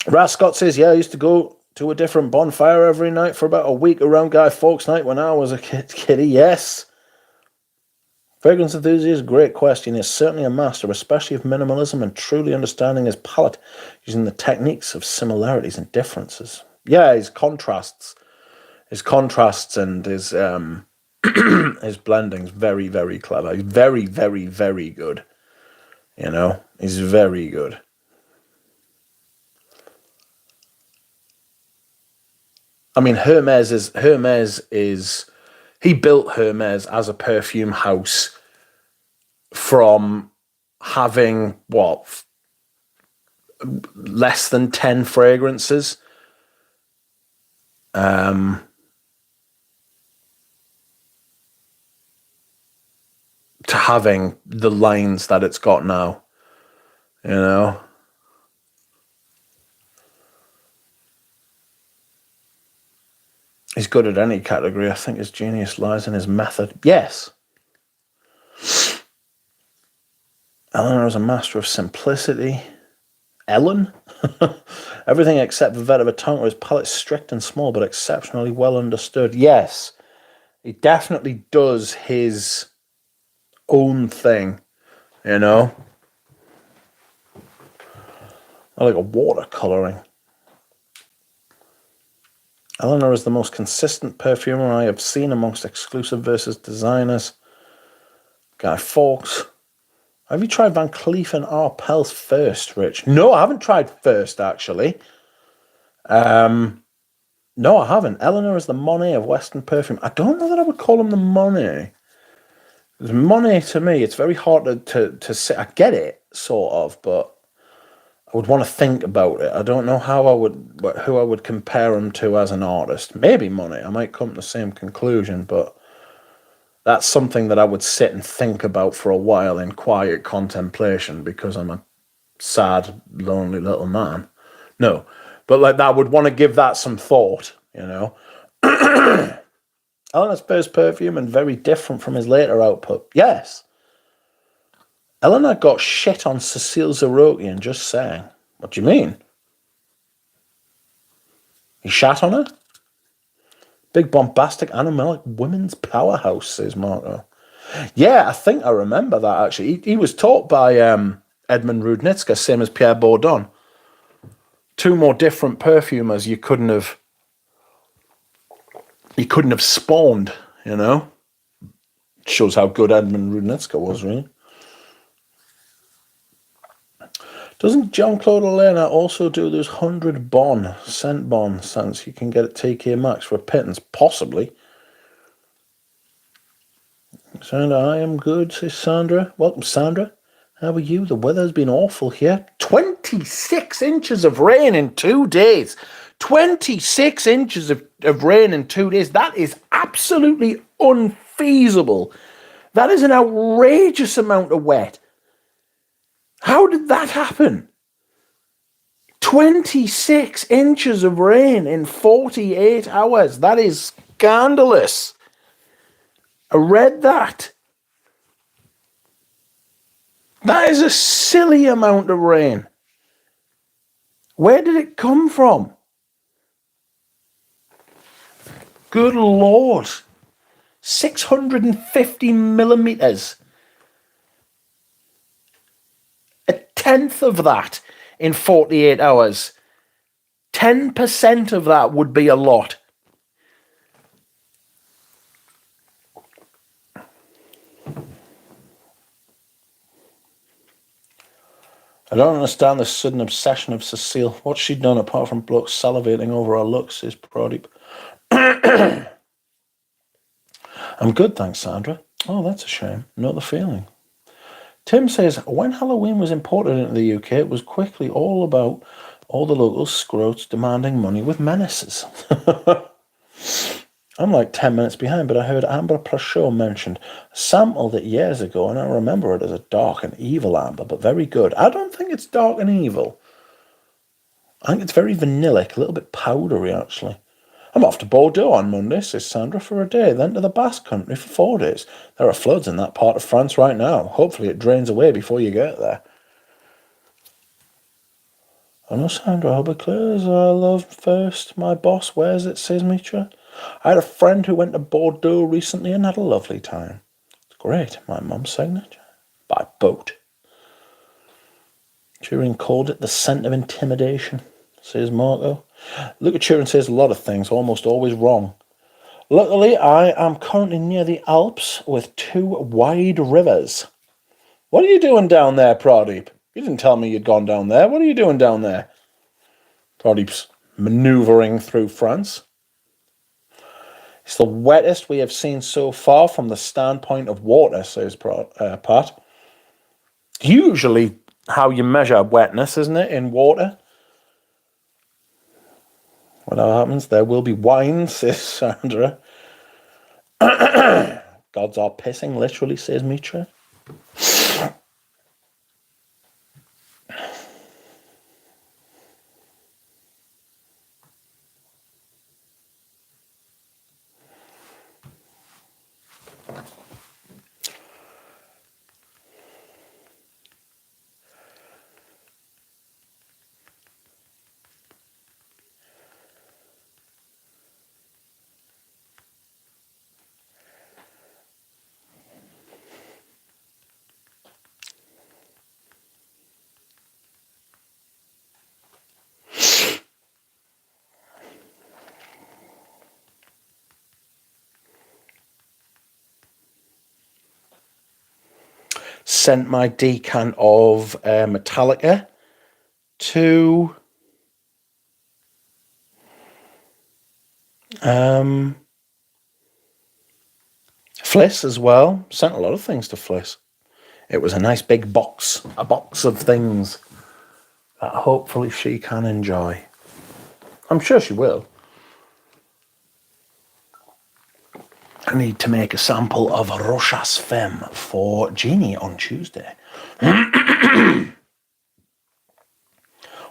Rascott says, yeah, I used to go to a different bonfire every night for about a week around Guy Fawkes night when I was a kiddie. Yes. Fragrance Enthusiast, great question. He's certainly a master, especially of minimalism and truly understanding his palette, using the techniques of similarities and differences. Yeah, his contrasts and his his blending's very, very clever. He's very, very, very good. You know, he's very good. I mean, Hermes is he built Hermes as a perfume house from having less than 10 fragrances. To having the lines that it's got now, you know. He's good at any category. I think his genius lies in his method. Yes. Ellena is a master of simplicity. Ellen? Everything except Vivetta Vatonka, his palette's strict and small, but exceptionally well understood. Yes. He definitely does his own thing, you know. I like a watercolouring. Ellena is the most consistent perfumer I have seen amongst exclusive versus designers. Guy Fawkes. Have you tried Van Cleef and Arpels first, Rich? No, I haven't tried first, actually. No, I haven't. Ellena is the Monet of Western perfume. I don't know that I would call him the Monet. Because Monet, to me, it's very hard to say. I get it, sort of, but I would want to think about it. I don't know who I would compare him to as an artist. Maybe Monet. I might come to the same conclusion, but that's something that I would sit and think about for a while in quiet contemplation because I'm a sad, lonely little man. No, but like that, I would want to give that some thought, you know. Ellena's first perfume and very different from his later output. Yes. Ellena got shit on Cecile Zarokian, just saying. What do you mean? He shat on her? Big bombastic animalic women's powerhouse, says Marco. Yeah, I think I remember that, actually. He was taught by Edmund Rudnitska, same as Pierre Bourdon. Two more different perfumers you couldn't have spawned, you know? Shows how good Edmund Rudnitska was, really. Doesn't Jean-Claude Ellena also do those 100 scent bon scents you can get at TK Maxx for a pittance? Possibly. Sandra, I am good, says Sandra. Welcome, Sandra. How are you? The weather's been awful here. 26 inches of rain in 2 days. 26 inches of rain in 2 days. That is absolutely unfeasible. That is an outrageous amount of wet. How did that happen? 26 inches of rain in 48 hours. That is scandalous. I read that. That is a silly amount of rain. Where did it come from? Good Lord. 650 millimeters. A tenth of that in 48 hours. 10% of that would be a lot. I don't understand the sudden obsession of Cecile. What's she done apart from blokes salivating over her looks, says Pradeep. I'm good, thanks, Sandra. Oh, that's a shame. Not the feeling. Tim says, when Halloween was imported into the UK, it was quickly all about all the local scroats demanding money with menaces. I'm like 10 minutes behind, but I heard Amber Plachot mentioned. I sampled it years ago, and I remember it as a dark and evil amber, but very good. I don't think it's dark and evil. I think it's very vanillic, a little bit powdery, actually. I'm off to Bordeaux on Monday, says Sandra, for a day, then to the Basque Country for 4 days. There are floods in that part of France right now. Hopefully it drains away before you get there. I know, Sandra, I'll be clear as I love first. My boss wears it, says Mitra. I had a friend who went to Bordeaux recently and had a lovely time. It's great, my mum's signature. By boat. Turing called it the scent of intimidation, says Marco. Luca Turing says a lot of things, almost always wrong. Luckily, I am currently near the Alps with 2 wide rivers. What are you doing down there, Pradeep? You didn't tell me you'd gone down there. What are you doing down there? Pradeep's manoeuvring through France. It's the wettest we have seen so far from the standpoint of water, says Pat. Usually how you measure wetness, isn't it, in water? What happens? There will be wine, says Sandra. Gods are pissing, literally, says Mitra. Sent my decan of Metallica to Fliss as well. Sent a lot of things to Fliss. It was a nice big box, a box of things that hopefully she can enjoy. I'm sure she will. I need to make a sample of Rochas Femme for Jeannie on Tuesday.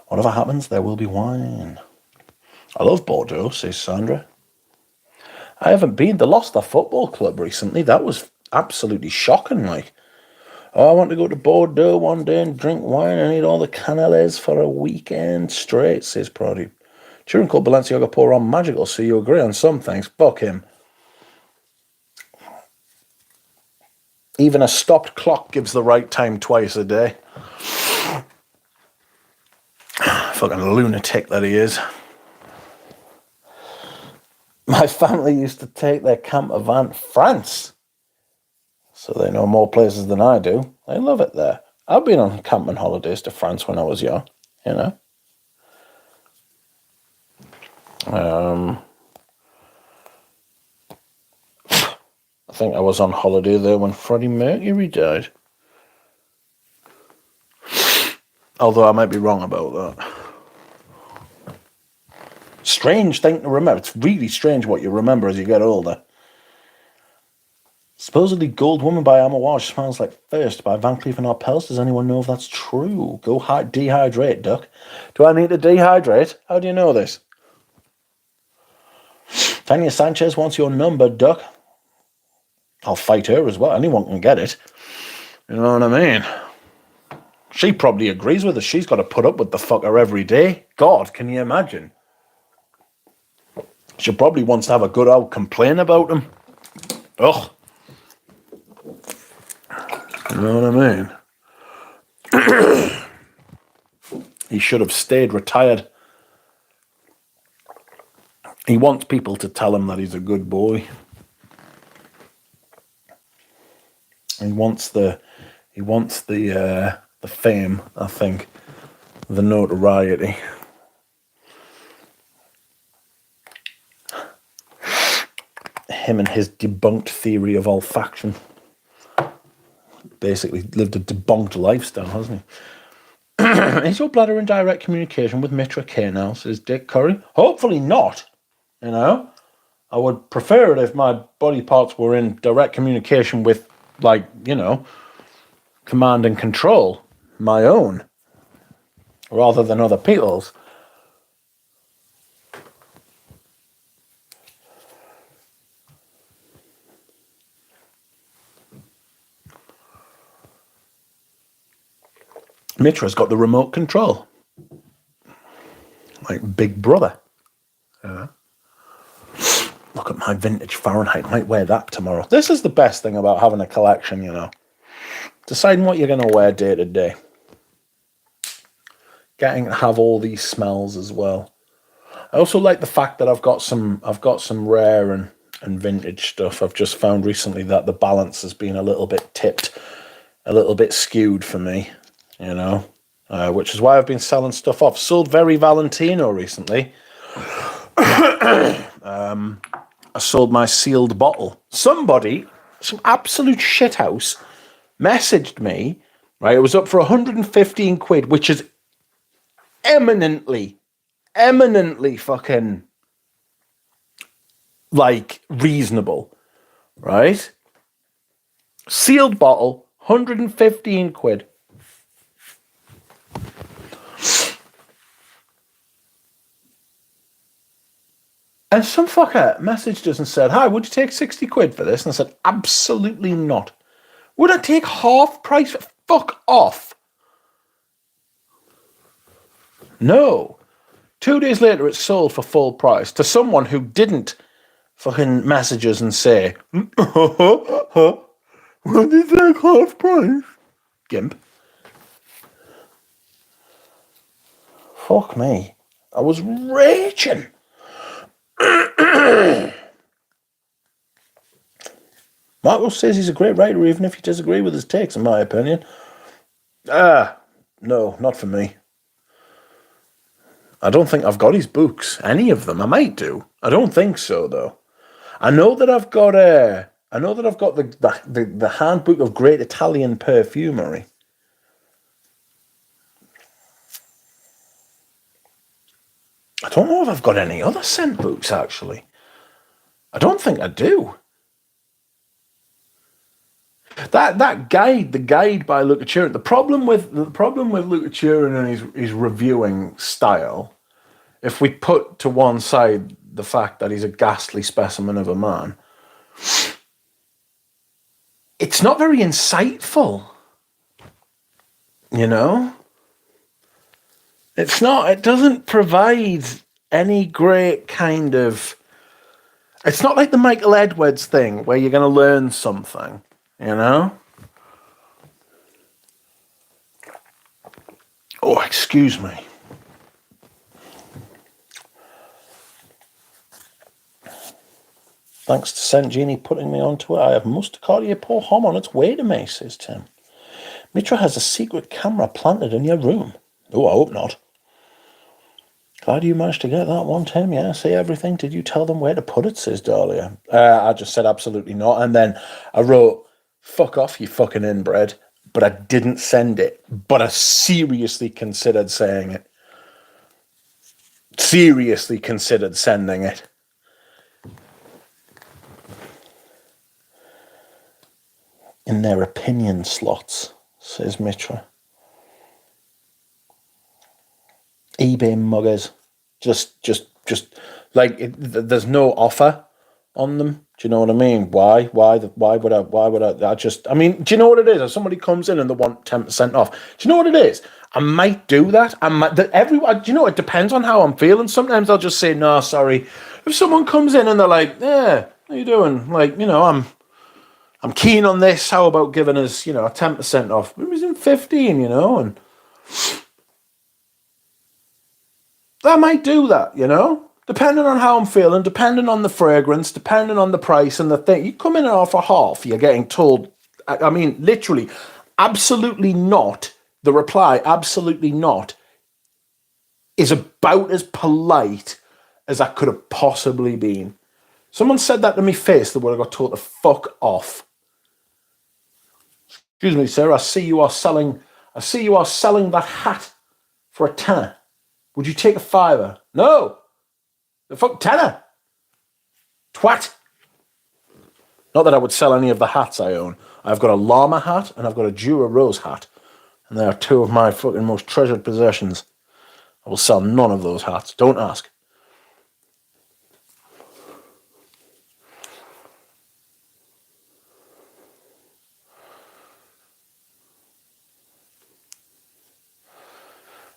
Whatever happens, there will be wine. I love Bordeaux, says Sandra. I haven't been. They lost their football club recently. That was absolutely shocking. Like, oh, I want to go to Bordeaux one day and drink wine and eat all the canelés for a weekend straight, says Prodi. Children called Balenciaga pour on magical, so you agree on some things. Fuck him. Even a stopped clock gives the right time twice a day. Fucking lunatic that he is. My family used to take their camper van to France. So they know more places than I do. They love it there. I've been on camping holidays to France when I was young, you know. I think I was on holiday there when Freddie Mercury died. Although I might be wrong about that. Strange thing to remember. It's really strange what you remember as you get older. Supposedly Gold Woman by Amouage smells like First by Van Cleef & Arpels. Does anyone know if that's true? Go dehydrate, Duck. Do I need to dehydrate? How do you know this? Tanya Sanchez wants your number, Duck. I'll fight her as well. Anyone can get it. You know what I mean? She probably agrees with us. She's got to put up with the fucker every day. God, can you imagine? She probably wants to have a good old complain about him. Ugh. You know what I mean? He should have stayed retired. He wants people to tell him that he's a good boy. He wants the fame, I think, the notoriety. Him and his debunked theory of olfaction. Basically lived a debunked lifestyle, hasn't he? Is your bladder in direct communication with Mitra K now, says Dick Curry? Hopefully not, you know. I would prefer it if my body parts were in direct communication with, like, you know, command and control, my own, rather than other people's. Mitra's got the remote control. Like Big Brother. Yeah. Look at my vintage Fahrenheit. Might wear that tomorrow. This is the best thing about having a collection, you know. Deciding what you're going to wear day to day. Getting to have all these smells as well. I also like the fact that I've got some rare and vintage stuff. I've just found recently that the balance has been a little bit tipped, a little bit skewed for me, you know, which is why I've been selling stuff off. Sold Very Valentino recently. I sold my sealed bottle. Somebody, some absolute shithouse, messaged me, right? It was up for 115 quid, which is eminently fucking, like, reasonable, right? Sealed bottle, 115 quid. And some fucker messaged us and said, hi, would you take 60 quid for this? And I said, absolutely not. Would I take half price? Fuck off. No. 2 days later, it's sold for full price to someone who didn't fucking message us and say, would you take half price? Gimp. Fuck me. I was raging. Marco says he's a great writer, even if you disagree with his takes, in my opinion. No, not for me. I don't think I've got his books, any of them. I might do. I don't think so, though. I know that I've got the Handbook of Great Italian Perfumery. I don't know if I've got any other scent books, actually. I don't think I do. That guide, the guide by Luca Turin. The problem with Luca Turin and his reviewing style, if we put to one side the fact that he's a ghastly specimen of a man, it's not very insightful. You know? It's not. It doesn't provide any great kind of. It's not like the Michael Edwards thing where you're going to learn something. You know? Oh, excuse me. Thanks to Saint Genie putting me onto it. I have Mustardia Pour Homme on its way to me, says Tim. Mitra has a secret camera planted in your room. Oh, I hope not. Glad you managed to get that one, Tim. Yeah, see everything. Did you tell them where to put it, says Dahlia. I just said absolutely not. And then I wrote, fuck off, you fucking inbred. But I didn't send it. But I seriously considered saying it. Seriously considered sending it. In their opinion slots, says Mitra. eBay muggers. Just like there's no offer on them. Do you know what I mean? Why would I mean, do you know what it is? If somebody comes in and they want 10% off, do you know what it is? I might do that. Do you know, it depends on how I'm feeling. Sometimes I'll just say, no, sorry. If someone comes in and they're like, yeah, how you doing? Like, you know, I'm keen on this. How about giving us, you know, a 10% off? It was in 15, you know, and I might do that, you know, depending on how I'm feeling, depending on the fragrance, depending on the price and the thing. You come in and offer half, you're getting told, I mean, literally, absolutely not. The reply, absolutely not, is about as polite as I could have possibly been. Someone said that to me face, the word I got told to fuck off. Excuse me, sir, I see you are selling that hat for a tenner. Would you take a fiver? No. The fuck tenner. Twat. Not that I would sell any of the hats I own. I've got a llama hat and I've got a Jura Rose hat. And they are two of my fucking most treasured possessions. I will sell none of those hats. Don't ask.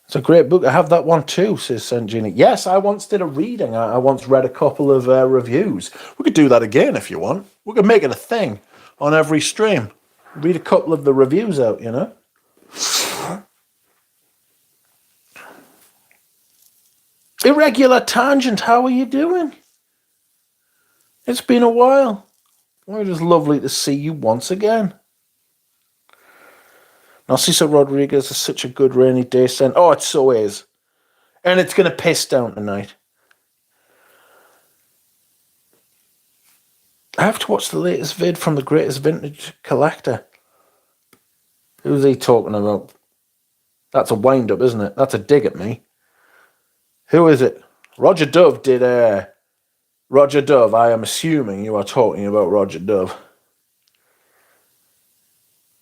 It's a great book. I have that one too, says St. Genie. Yes, I once did a reading. I once read a couple of reviews. We could do that again if you want. We could make it a thing on every stream. Read a couple of the reviews out, you know. Irregular Tangent, how are you doing? It's been a while. Well, it is lovely to see you once again. Narciso Rodriguez is such a good rainy day scent. Oh, it so is. And it's going to piss down tonight. I have to watch the latest vid from the Greatest Vintage Collector. Who's he talking about? That's a wind-up, isn't it? That's a dig at me. Who is it? Roger Dove did... Roger Dove, I am assuming you are talking about Roger Dove.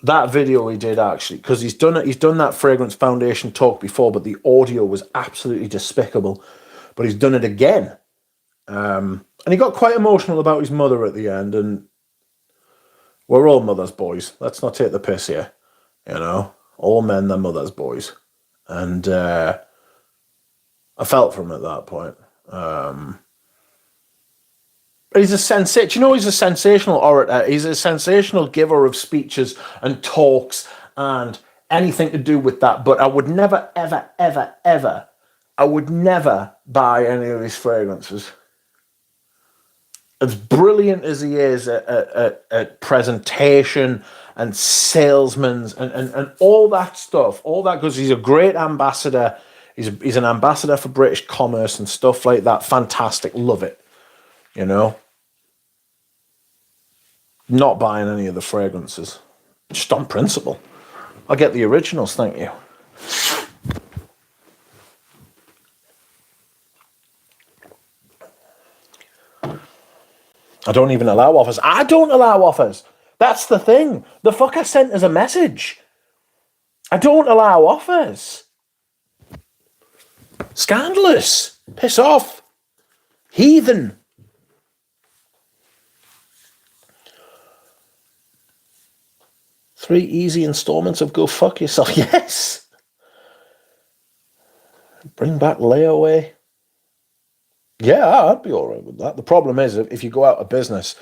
that video he did actually, because he's done that fragrance foundation talk before, but the audio was absolutely despicable. But he's done it again, and he got quite emotional about his mother at the end. And we're all mothers' boys. Let's not take the piss here, you know. All men, they're mothers' boys, and I felt for him at that point. He's a he's a sensational orator. He's a sensational giver of speeches and talks and anything to do with that. But I would never, ever, ever, ever, I would never buy any of his fragrances. As brilliant as he is at presentation and salesmen and all that stuff, all that, because he's a great ambassador. He's an ambassador for British commerce and stuff like that. Fantastic. Love it. You know, not buying any of the fragrances, just on principle. I'll get the originals, thank you. I don't even allow offers. I don't allow offers. That's the thing. The fucker sent us a message. I don't allow offers. Scandalous. Piss off. Heathen. Three easy installments of go fuck yourself. Yes. Bring back layaway. Yeah, I'd be all right with that. The problem is if you go out of business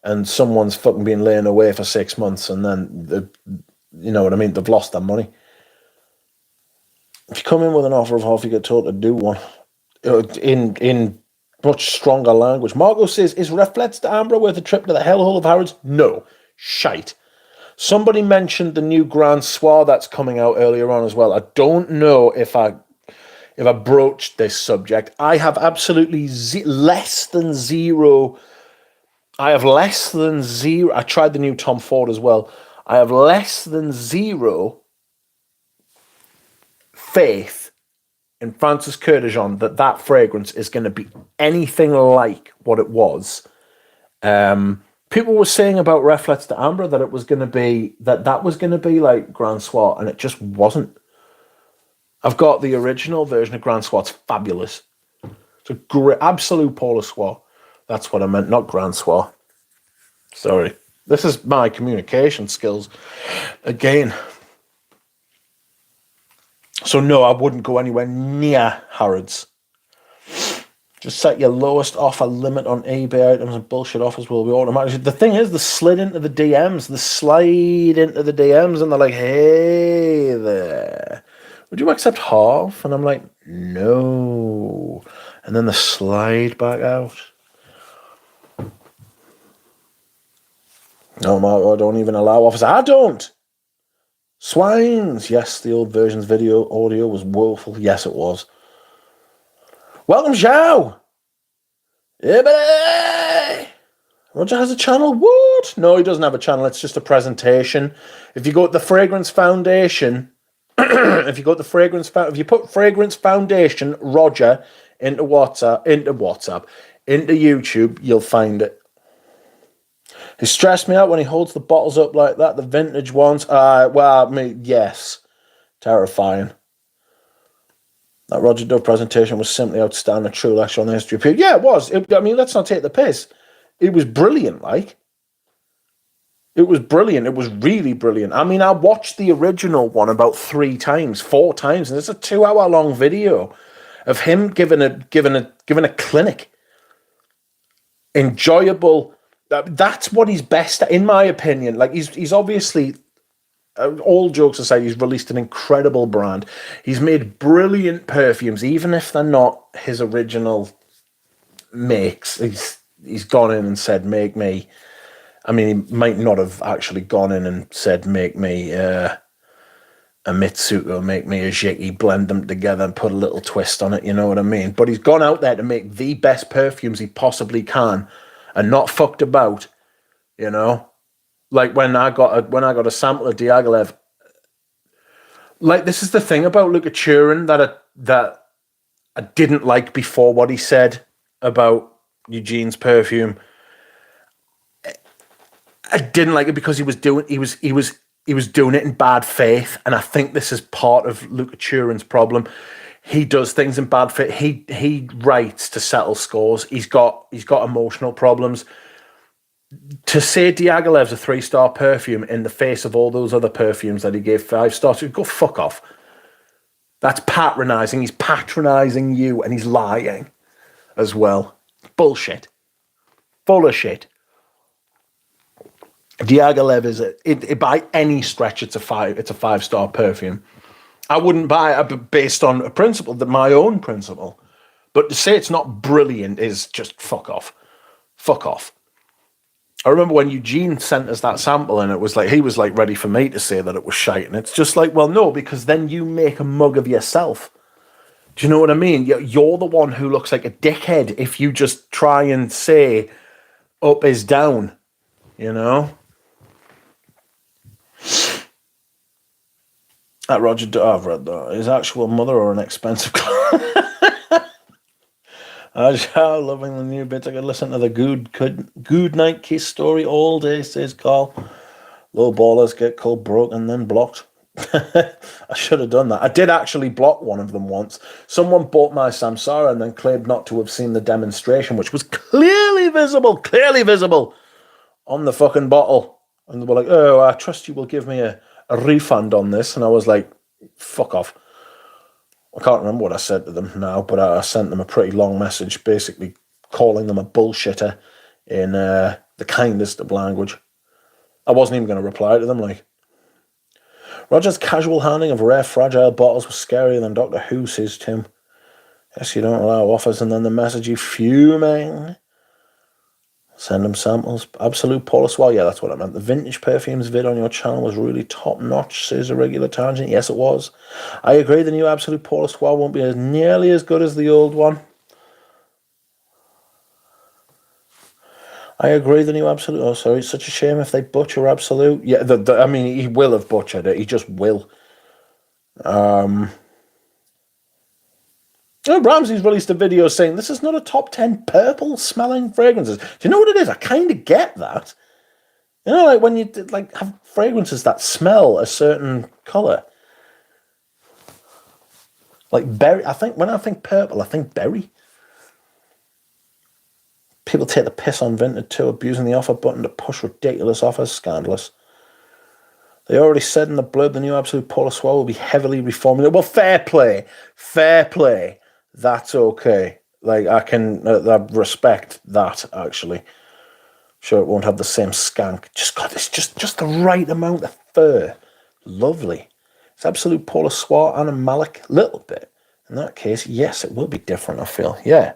and someone's fucking been laying away for 6 months and then, you know what I mean, they've lost their money. If you come in with an offer of half, you get told to do one. In much stronger language. Margot says, is Reflets de Amber worth a trip to the hellhole of Harrods? No. Shite. Somebody mentioned the new Grand Soir that's coming out earlier on as well. I don't know if I broached this subject. I have absolutely less than zero. I have less than zero. I tried the new Tom Ford as well. I have less than zero faith in Francis Curtis-Jean that fragrance is going to be anything like what it was. People were saying about Reflets de Amber that it was going to be that was going to be like Grand Soir, and it just wasn't. I've got the original version of Grand Soir. It's fabulous. It's a great, absolute Polar Soir. That's what I meant, not Grand Soir. Sorry. This is my communication skills again. So no, I wouldn't go anywhere near Harrods. Just set your lowest offer limit on eBay items and bullshit offers will be automatically. The thing is, they slid into the DMs. They slide into the DMs and they're like, hey there. Would you accept half? And I'm like, no. And then they slide back out. No, I don't even allow offers. I don't. Swines. Yes, the old version's video audio was woeful. Yes, it was. Welcome, Zhao. Yeah, buddy. Roger has a channel. What? No, he doesn't have a channel. It's just a presentation. If you go to the Fragrance Foundation, if you put Fragrance Foundation Roger into YouTube, you'll find it. He stressed me out when he holds the bottles up like that, the vintage ones. Yes. Terrifying. That Roger Dove presentation was simply outstanding, a true lecture on the history of period. Yeah, it was. Let's not take the piss. It was brilliant, like. It was brilliant. It was really brilliant. I mean, I watched the original one about 4 times, and it's a 2-hour-long video of him giving a clinic. Enjoyable. That's what he's best at, in my opinion. Like, he's obviously, all jokes aside, he's released an incredible brand. He's made brilliant perfumes, even if they're not his original makes. He's gone in and said, make me. I mean, he might not have actually gone in and said, make me a Mitsuko, make me a Jiki, blend them together and put a little twist on it, you know what I mean? But he's gone out there to make the best perfumes he possibly can and not fucked about, you know? Like when I got a sample of Diaghilev, like, this is the thing about Luca Turin that I didn't like before what he said about Eugene's perfume. I didn't like it because he was he was doing it in bad faith, and I think this is part of Luca Turin's problem. He does things in bad faith. He writes to settle scores. He's got emotional problems. To say Diaghilev's a 3-star perfume in the face of all those other perfumes that he gave 5 stars, go fuck off. That's patronising. He's patronising you, and he's lying as well. Bullshit. Full of shit. Diaghilev is by any stretch, it's a 5-star perfume. I wouldn't buy it based on a principle, my own principle. But to say it's not brilliant is just fuck off. Fuck off. I remember when Eugene sent us that sample, and it was like he was like ready for me to say that it was shite, and it's just like, well, no, because then you make a mug of yourself. Do you know what I mean? You're the one who looks like a dickhead if you just try and say up is down, you know? That Roger, I've read that. His actual mother or an expensive I am loving the new bits. I could listen to the good night kiss story all day, says Carl. Low ballers get cold broke and then blocked. I should have done that. I did actually block one of them once. Someone bought my Samsara and then claimed not to have seen the demonstration, which was clearly visible on the fucking bottle. And they were like, oh, I trust you will give me a refund on this. And I was like, fuck off. I can't remember what I said to them now, but I sent them a pretty long message basically calling them a bullshitter in the kindest of language. I wasn't even going to reply to them. Like, Roger's casual handling of rare, fragile bottles was scarier than Doctor Who, says Tim. Yes, you don't allow offers, and then the message, you fuming. Send them samples. Absolute Paul Aswell. Yeah, that's what I meant. The vintage perfumes vid on your channel was really top notch, says a regular tangent. Yes, it was. I agree the new Absolute Paul Aswell won't be nearly as good as the old one. I agree the new Absolute. Oh, sorry. It's such a shame if they butcher Absolute. Yeah, I mean, he will have butchered it. He just will. Oh, Ramsey's released a video saying this is not a top 10 purple smelling fragrances. Do you know what it is? I kind of get that. You know, like when you like have fragrances that smell a certain color. Like berry. When I think purple, I think berry. People take the piss on Vinted too, abusing the offer button to push ridiculous offers. Scandalous. They already said in the blurb the new Absolute Polar Swell will be heavily reformulated. Well, fair play. Fair play. That's okay. Like, I can respect that, actually. Sure, it won't have the same skank. It's just the right amount of fur. Lovely. It's Absolute Polar Swat and a Malik. Little bit. In that case, yes, it will be different, I feel. Yeah.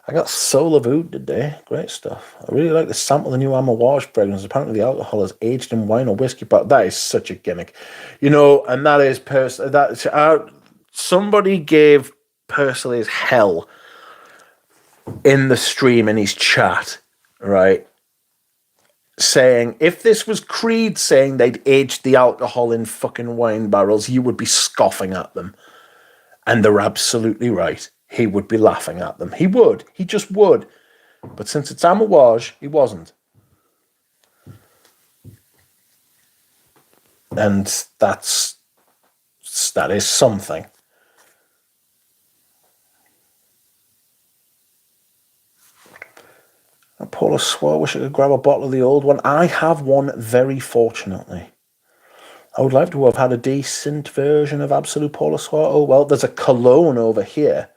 I got Soul of Oud today. Great stuff. I really like the sample of the new Amouage fragrance. Apparently the alcohol is aged in wine or whiskey, but that is such a gimmick. You know, and that is somebody gave Persley's hell in the stream in his chat, right? Saying, if this was Creed saying they'd aged the alcohol in fucking wine barrels, you would be scoffing at them. And they're absolutely right. He would be laughing at them. He would. He just would. But since it's Amouage, he wasn't. And that is something. Paula swore, wish I could grab a bottle of the old one. I have one, very fortunately. I would like to have had a decent version of Absolute Paula Swore. Oh, well, there's a cologne over here.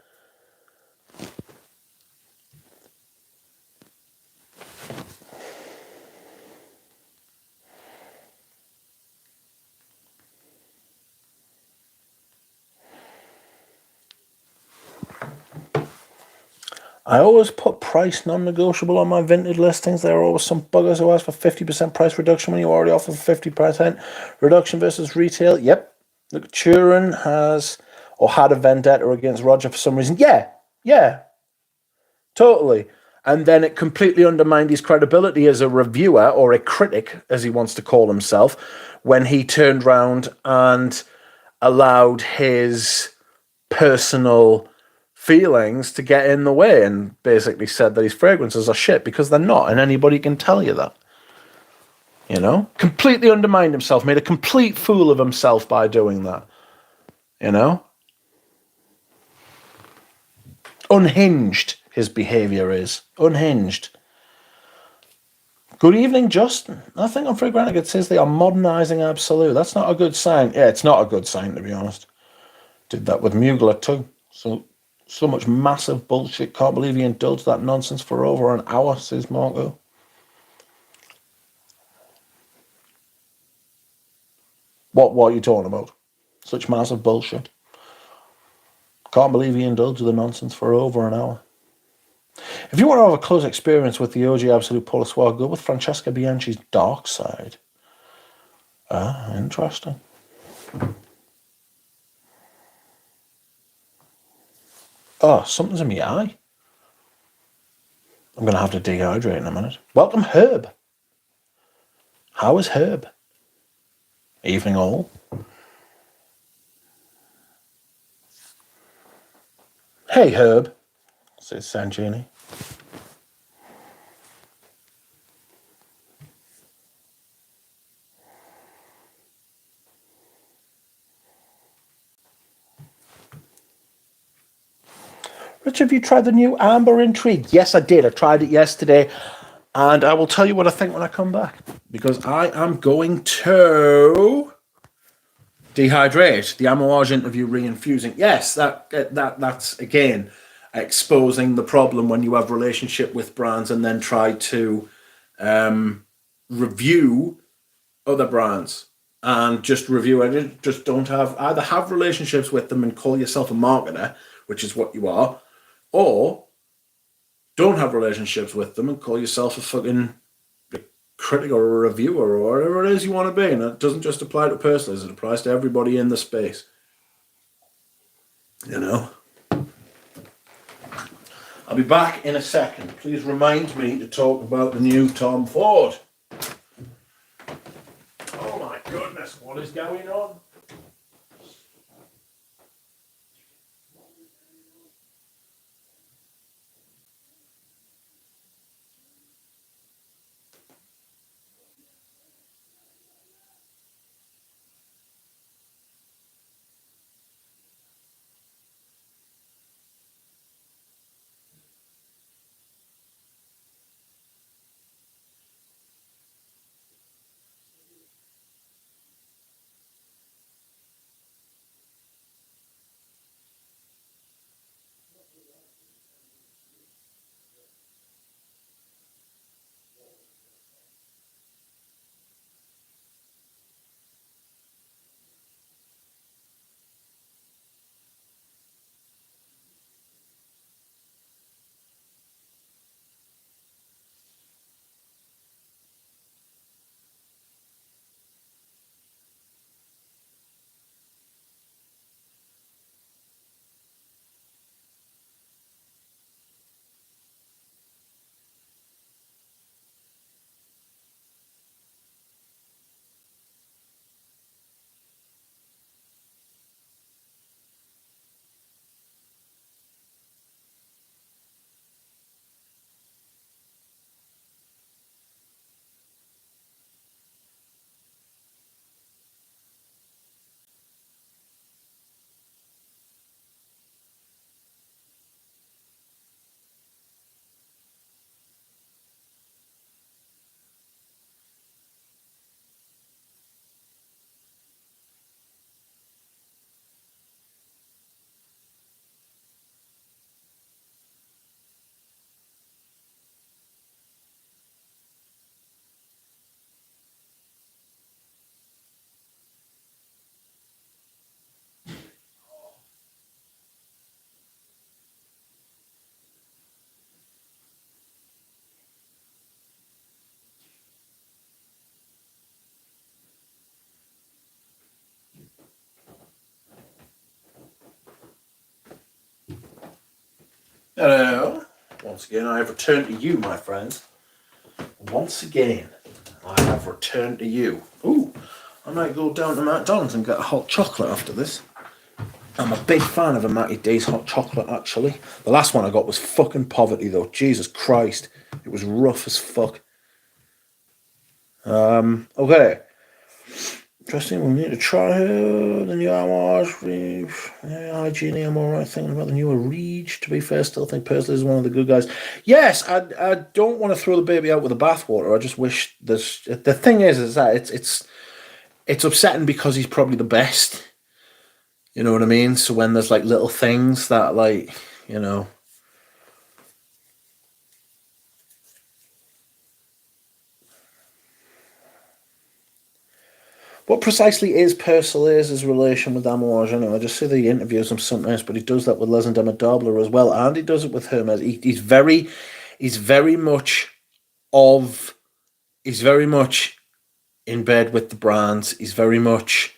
I always put price non-negotiable on my Vinted listings. There are always some buggers who ask for 50% price reduction when you already offer 50% reduction versus retail. Yep. Look, Turin has or had a vendetta against Roger for some reason. Yeah. Totally. And then it completely undermined his credibility as a reviewer, or a critic, as he wants to call himself, when he turned round and allowed his personal feelings to get in the way and basically said that his fragrances are shit, because they're not, and anybody can tell you that. You know? Completely undermined himself, made a complete fool of himself by doing that. You know? Unhinged, his behaviour is. Unhinged. Good evening, Justin. I think on Free Granite it says they are modernising Absolute. That's not a good sign. Yeah, it's not a good sign, to be honest. Did that with Mugler too. So much massive bullshit. Can't believe he indulged that nonsense for over an hour, says Marco. What are you talking about? Such massive bullshit. Can't believe he indulged the nonsense for over an hour. If you want to have a close experience with the OG Absolute Polar Swag, go with Francesca Bianchi's Dark Side. Ah, interesting. Oh, something's in my eye. I'm going to have to dehydrate in a minute. Welcome, Herb. How is Herb? Evening all. Hey, Herb, says Sanjini. Rich, have you tried the new Amber Intrigue? Yes, I did. I tried it yesterday. And I will tell you what I think when I come back. Because I am going to dehydrate. The Amouage interview re-infusing. Yes, that's, again, exposing the problem when you have relationship with brands and then try to review other brands. And just review it. Just don't either have relationships with them and call yourself a marketer, which is what you are, or don't have relationships with them and call yourself a fucking critic or a reviewer or whatever it is you want to be. And it doesn't just apply to personals, it applies to everybody in the space. You know? I'll be back in a second. Please remind me to talk about the new Tom Ford. Oh my goodness, what is going on? Hello. Once again, I have returned to you, my friends. Once again, I have returned to you. Ooh, I might go down to McDonald's and get a hot chocolate after this. I'm a big fan of a Matty D's hot chocolate, actually. The last one I got was fucking poverty, though. Jesus Christ. It was rough as fuck. Okay. Interesting. We need to try the new Amouage. Hygiene, I'm all right thinking about the newer Reach. To be fair, still think Pursley is one of the good guys. Yes, I don't want to throw the baby out with the bathwater. I just wish there's. The thing is that it's upsetting because he's probably the best. You know what I mean? So when there's like little things that like, you know. What precisely is Persile's relation with Amouage anyway? I just see that he interviews him sometimes, but he does that with Les and Demodobler as well, and he does it with Hermes. He's very much of, he's very much in bed with the brands. He's very much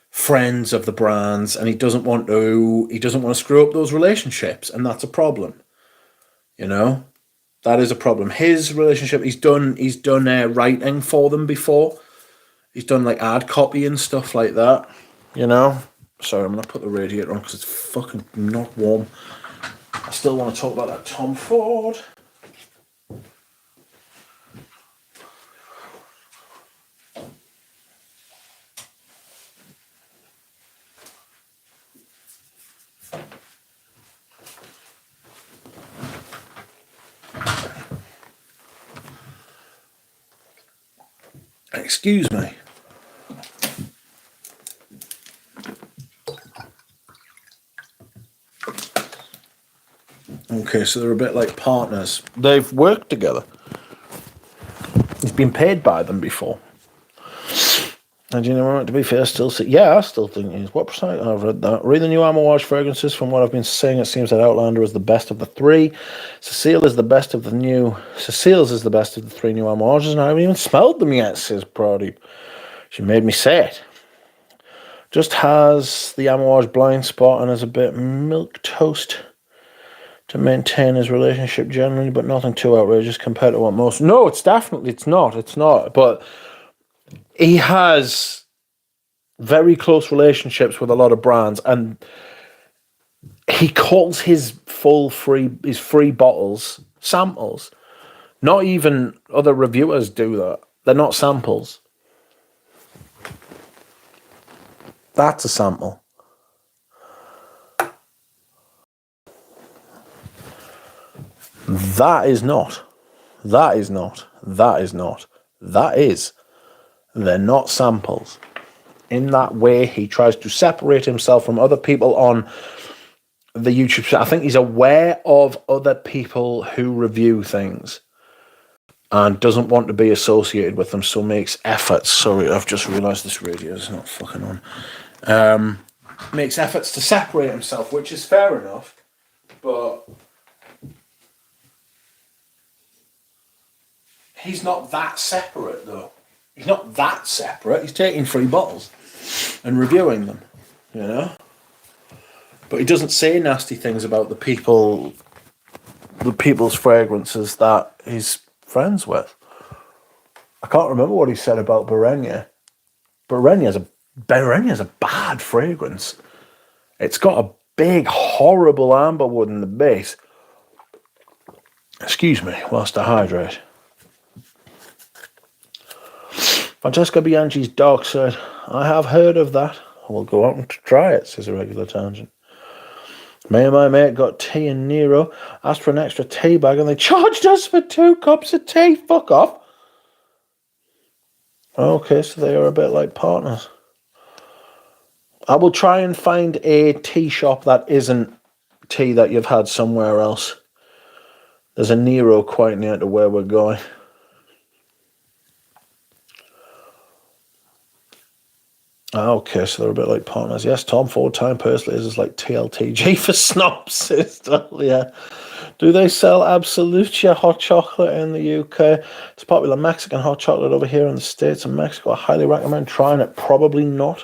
friends of the brands, and he doesn't want to screw up those relationships, and that's a problem. You know, that is a problem. His relationship, he's done writing for them before. He's done like ad copy and stuff like that, you know. Sorry, I'm gonna put the radiator on because it's fucking not warm. I still want to talk about that Tom Ford. Excuse me. Okay, so they're a bit like partners. They've worked together. He's been paid by them before. And you know what, to be fair, I still think he's. What percent? I've read that. Read the new Amouage fragrances. From what I've been saying, it seems that Outlander is the best of the three. Cecile's is the best of the three new Amouages, and I haven't even smelled them yet, says Brody. She made me say it. Just has the Amouage blind spot and is a bit milk toast to maintain his relationship generally, but nothing too outrageous compared to what most. No, it's not. But he has very close relationships with a lot of brands, and he calls his free bottles samples. Not even other reviewers do that. They're not samples. That's a sample. That is not. They're not samples. In that way, he tries to separate himself from other people on the YouTube channel. I think he's aware of other people who review things and doesn't want to be associated with them, so makes efforts. Sorry, I've just realised this radio is not fucking on. Makes efforts to separate himself, which is fair enough, but he's not that separate, though. He's not that separate. He's taking free bottles and reviewing them, you know? But he doesn't say nasty things about the people's fragrances that he's friends with. I can't remember what he said about Berenia. Berenia's a bad fragrance. It's got a big, horrible amberwood in the base. Excuse me, whilst I hydrate. Francesca Bianchi's Dark Side. I have heard of that. I will go out and try it, says a regular tangent. Me and my mate got tea in Nero, asked for an extra tea bag, and they charged us for 2 cups of tea. Fuck off. Okay, so they are a bit like partners. I will try and find a tea shop that isn't tea that you've had somewhere else. There's a Nero quite near to where we're going. Okay, so they're a bit like partners. Yes, Tom Ford Time Pursley is like TLTG for snobs. Yeah. Do they sell Absolutia hot chocolate in the UK? It's popular Mexican hot chocolate over here in the States and Mexico. I highly recommend trying it. Probably not.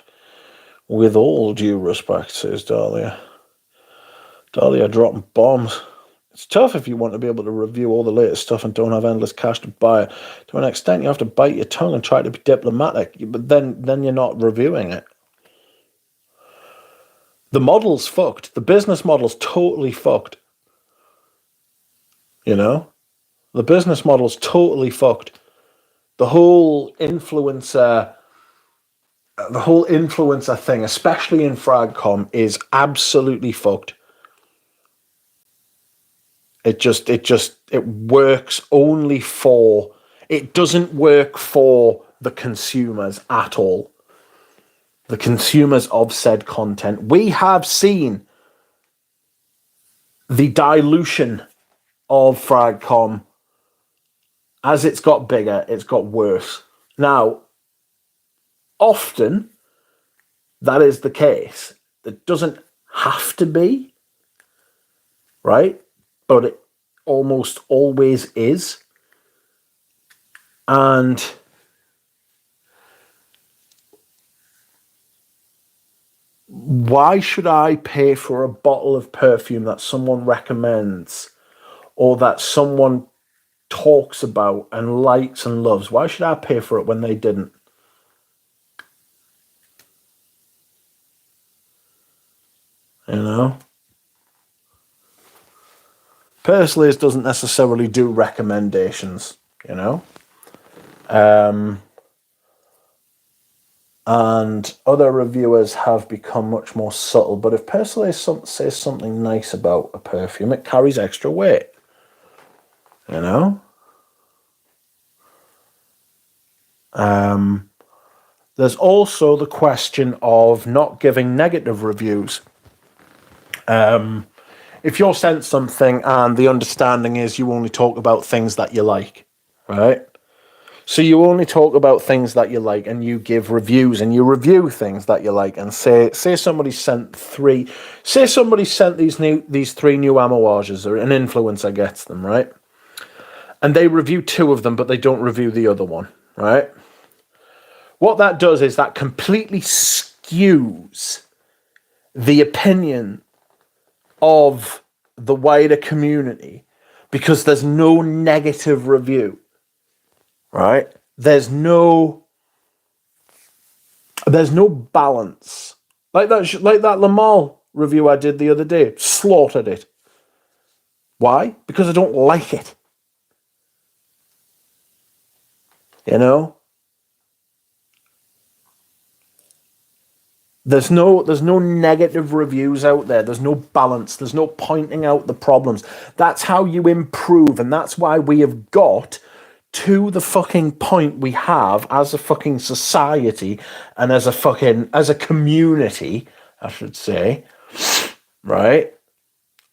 With all due respect, says Dahlia. Dahlia dropping bombs. It's tough if you want to be able to review all the latest stuff and don't have endless cash to buy it. To an extent, you have to bite your tongue and try to be diplomatic, but then you're not reviewing it. The model's fucked. The business model's totally fucked. You know? The business model's totally fucked. The whole influencer thing, especially in Fragcom, is absolutely fucked. It works only for, it doesn't work for the consumers at all. The consumers of said content. We have seen the dilution of Fragcom. As it's got bigger, it's got worse. Now, often that is the case. It doesn't have to be, right? But it almost always is. And why should I pay for a bottle of perfume that someone recommends or that someone talks about and likes and loves? Why should I pay for it when they didn't? You know? Personally, it doesn't necessarily do recommendations, you know? And other reviewers have become much more subtle. But if Persilay says something nice about a perfume, it carries extra weight. You know? There's also the question of not giving negative reviews. If you're sent something and the understanding is you only talk about things that you like, right? So you only talk about things that you like and you give reviews and you review things that you like and say somebody sent these 3 new amouages, or an influencer gets them, right? And they review 2 of them, but they don't review the other one, right? What that does is that completely skews the opinion of the wider community because there's no negative review, right? There's no balance. Like that Lamal review I did the other day, slaughtered it. Why? Because I don't like it. You know? There's no negative reviews out there. There's no balance. There's no pointing out the problems. That's how you improve, and that's why we have got to the fucking point we have as a fucking society and as a community, I should say, right?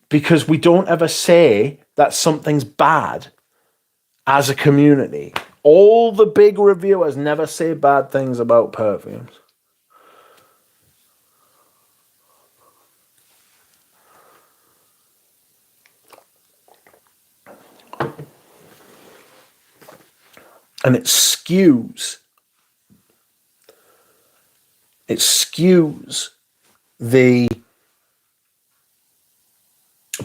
Because we don't ever say that something's bad as a community. All the big reviewers never say bad things about perfumes. And it skews the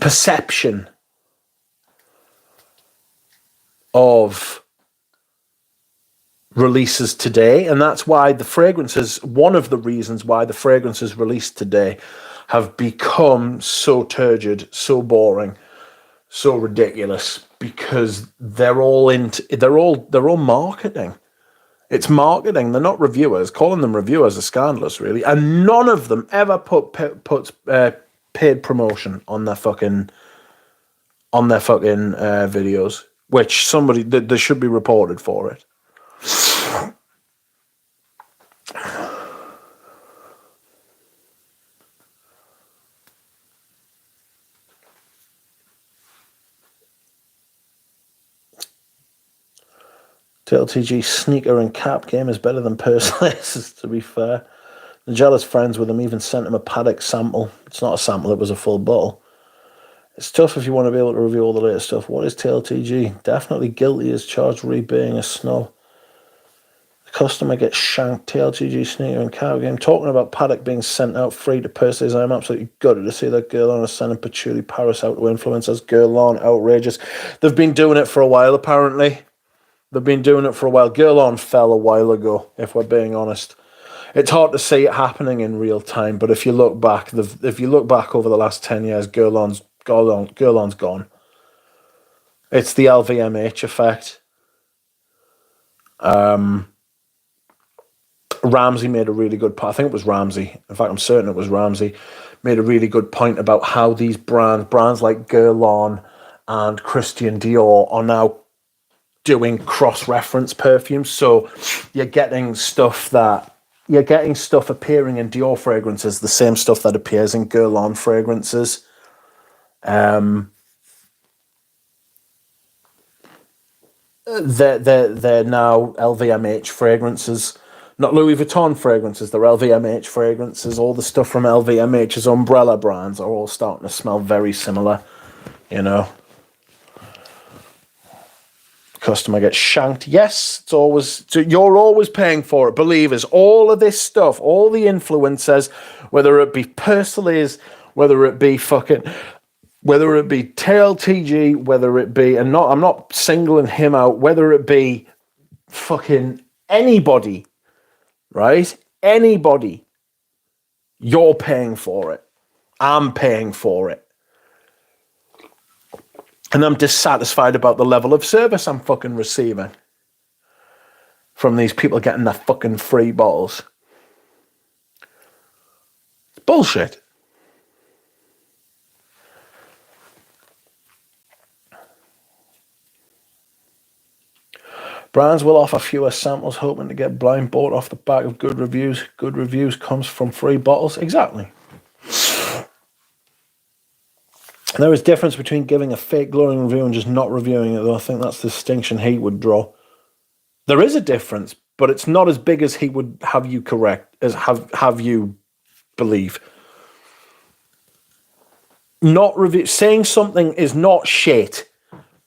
perception of releases today. And that's why one of the reasons why the fragrances released today have become so turgid, so boring, so ridiculous, because they're all marketing. It's marketing. They're not reviewers. Calling them reviewers is scandalous, really. And none of them ever puts paid promotion on their fucking videos, which they should be reported for it. TLTG sneaker and cap game is better than Persilace's, to be fair. The jealous friends with him even sent him a paddock sample. It's not a sample, it was a full bottle. It's tough if you want to be able to review all the latest stuff. What is TLTG? Definitely guilty as charged with being a snob. The customer gets shanked. TLTG sneaker and cap game. Talking about paddock being sent out free to Persilace, I'm absolutely gutted to see that Guerlain is sending Patchouli Paris out to influencers. Guerlain, outrageous. They've been doing it for a while, apparently. They've been doing it for a while. Guerlain fell a while ago, if we're being honest. It's hard to see it happening in real time, but if you look back over the last 10 years, Guerlain's gone. It's the LVMH effect. Ramsey made a really good point. I think it was Ramsey. In fact, I'm certain it was Ramsey. Made a really good point about how these brands like Guerlain and Christian Dior are now doing cross-reference perfumes. So you're getting stuff appearing in Dior fragrances, the same stuff that appears in Guerlain fragrances. They're now LVMH fragrances, not Louis Vuitton fragrances. They're LVMH fragrances. All the stuff from LVMH's umbrella brands are all starting to smell very similar. You know, customer gets shanked. Yes, you're always paying for it. Believers, all of this stuff, all the influencers, whether it be Persiles, whether it be TLTG, whether it be, I'm not singling him out, whether it be fucking anybody, right? Anybody, you're paying for it. I'm paying for it. And I'm dissatisfied about the level of service I'm fucking receiving from these people getting their fucking free bottles. It's bullshit. Brands will offer fewer samples, hoping to get blind bought off the back of good reviews. Good reviews comes from free bottles. Exactly. There is a difference between giving a fake glowing review and just not reviewing it, though. I think that's the distinction he would draw. There is a difference, but it's not as big as he would have you have you believe. Saying something is not shit,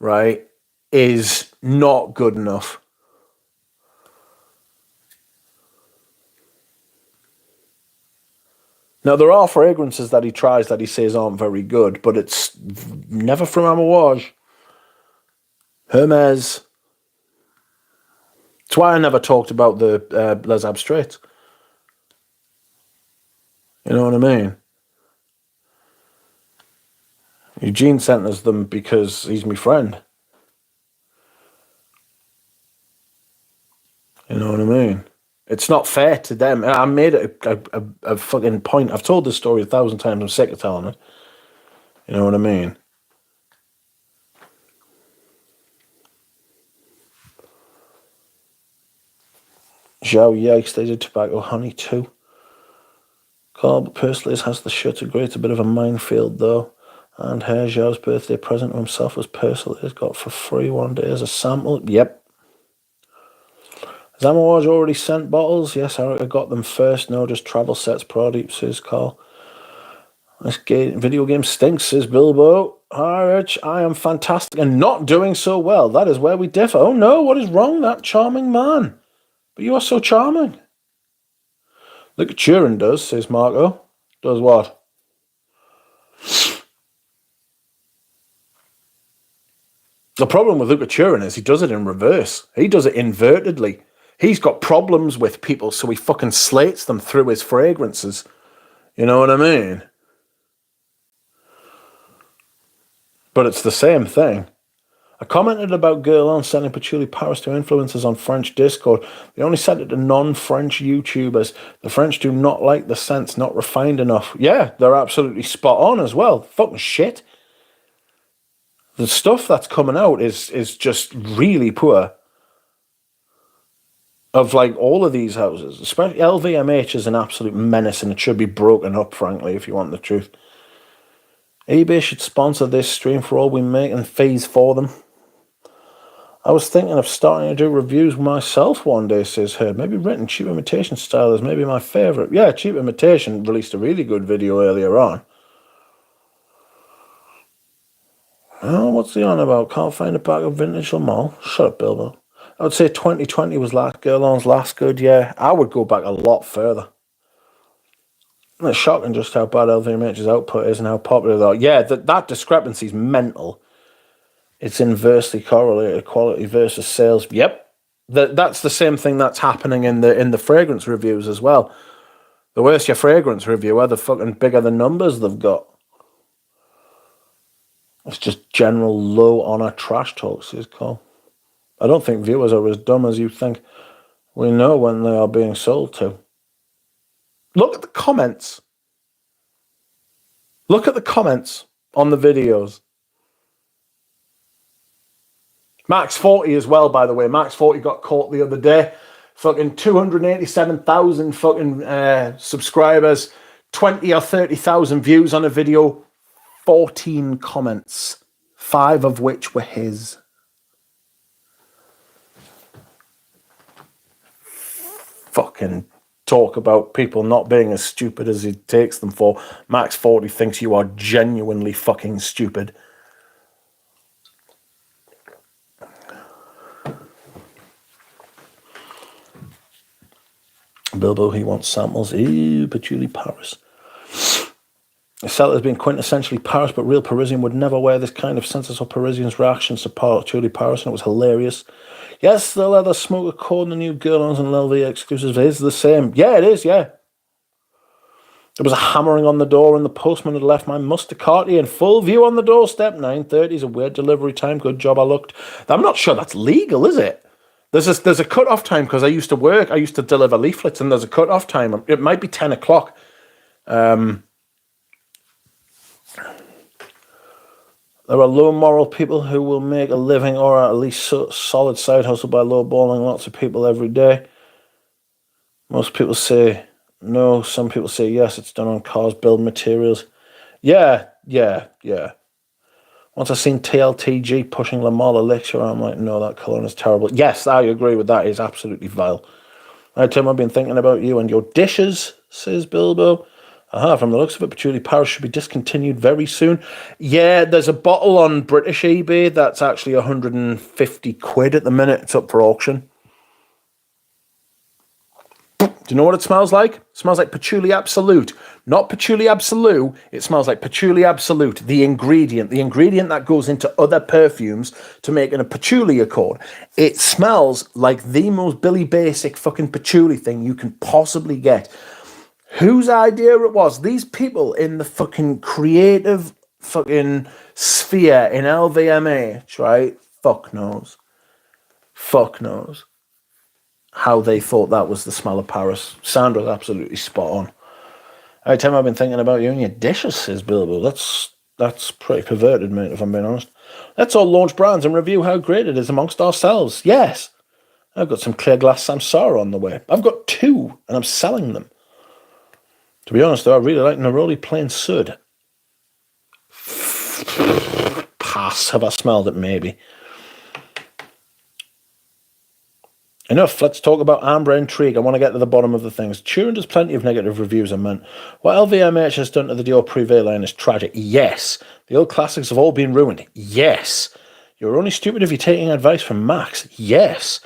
right, is not good enough. Now, there are fragrances that he tries that he says aren't very good, but it's never from Amouage. Hermes. That's why I never talked about the Les Abstraits. You know what I mean? Eugene sent us them because he's my friend. You know what I mean? It's not fair to them. I made it a fucking point. I've told this story 1,000 times. I'm sick of telling it. You know what I mean? Zhao, yikes, they did tobacco honey too. Carl, but Persiles has the shutter grate, a bit of a minefield though. And here, Zhao's birthday present to himself was Persiles, got for free one day as a sample. Yep. Has Amouage already sent bottles? Yes, I got them first. No, just travel sets, Pradeep, says Carl. This video game stinks, says Bilbo. Hi, Rich. I am fantastic and not doing so well. That is where we differ. Oh no, what is wrong, that charming man? But you are so charming. Look at Turin does, says Marco. Does what? The problem with Luca Turin is he does it in reverse. He does it invertedly. He's got problems with people, so he fucking slates them through his fragrances. You know what I mean? But it's the same thing. I commented about Guerlain sending Patchouli Paris to influencers on French Discord. They only sent it to non-French YouTubers. The French do not like the scents, not refined enough. Yeah, they're absolutely spot on as well. Fucking shit. The stuff that's coming out is just really poor. Of like all of these houses, especially LVMH is an absolute menace and it should be broken up, frankly, if you want the truth. eBay should sponsor this stream for all we make and fees for them. I was thinking of starting to do reviews myself one day, says Herb. Maybe written. Cheap Imitation style is maybe my favourite. Yeah, Cheap Imitation released a really good video earlier on. Oh, what's he on about? Can't find a pack of vintage Lamar. Shut up, Bilbo. I would say 2020 was Guerlain's last good year. I would go back a lot further. It's shocking just how bad LVMH's output is and how popular they are. Yeah, that discrepancy is mental. It's inversely correlated, quality versus sales. Yep, that's the same thing that's happening in the fragrance reviews as well. The worse your fragrance reviewer, the fucking bigger the numbers they've got. It's just general low honor trash talk, says Cole. I don't think viewers are as dumb as you think. We know when they are being sold to. Look at the comments. Look at the comments on the videos. Max 40 as well, by the way. Max 40 got caught the other day. Fucking 287,000 fucking subscribers. 20 or 30,000 views on a video. 14 comments. 5 of which were his. Fucking talk about people not being as stupid as he takes them for. Max 40 thinks you are genuinely fucking stupid. Bilbo, he wants samples. Ew, Patchouli Paris. The seller has been quintessentially Paris, but real Parisian would never wear this kind of sense. I saw Parisians' reactions to Patchouli Paris, and it was hilarious. Yes, the leather smoker code and the new Guerlains and LV exclusives is the same. Yeah, it is, yeah. There was a hammering on the door, and the postman had left my Musticati in full view on the doorstep. 9:30 is a weird delivery time. Good job, I looked. I'm not sure that's legal, is it? There's a cut-off time, because I used to deliver leaflets, and there's a cut-off time. It might be 10 o'clock. There are low moral people who will make a living or at least solid side hustle by lowballing lots of people every day. Most people say no. Some people say yes. It's done on cars, build materials. Yeah. Once I seen TLTG pushing Lamar the lecture, I'm like, no, that cologne is terrible. Yes, I agree with that. It's absolutely vile. Hi, Tim, I've been thinking about you and your dishes, says Bilbo. From the looks of it, Patchouli Paris should be discontinued very soon. Yeah, there's a bottle on British eBay that's actually 150 quid at the minute. It's up for auction. Do you know what it smells like? It smells like Patchouli Absolute. Not Patchouli Absolute. It smells like Patchouli Absolute, the ingredient that goes into other perfumes to make a patchouli accord. It smells like the most Billy Basic fucking patchouli thing you can possibly get. Whose idea it was? These people in the fucking creative fucking sphere in LVMH, right? Fuck knows how they thought that was the smell of Paris. Sandra's absolutely spot on. Every time I've been thinking about you and your dishes, says Bilbo. That's pretty perverted, mate, if I'm being honest. Let's all launch brands and review how great it is amongst ourselves. Yes. I've got some clear glass Samsara on the way. I've got 2, and I'm selling them. To be honest, though, I really like Neroli Plain Sud. Pass. Have I smelled it? Maybe. Enough. Let's talk about Amber Intrigue. I want to get to the bottom of the things. Turin does plenty of negative reviews, I meant. What LVMH has done to the Dior Privé line is tragic. Yes. The old classics have all been ruined. Yes. You're only stupid if you're taking advice from Max. Yes.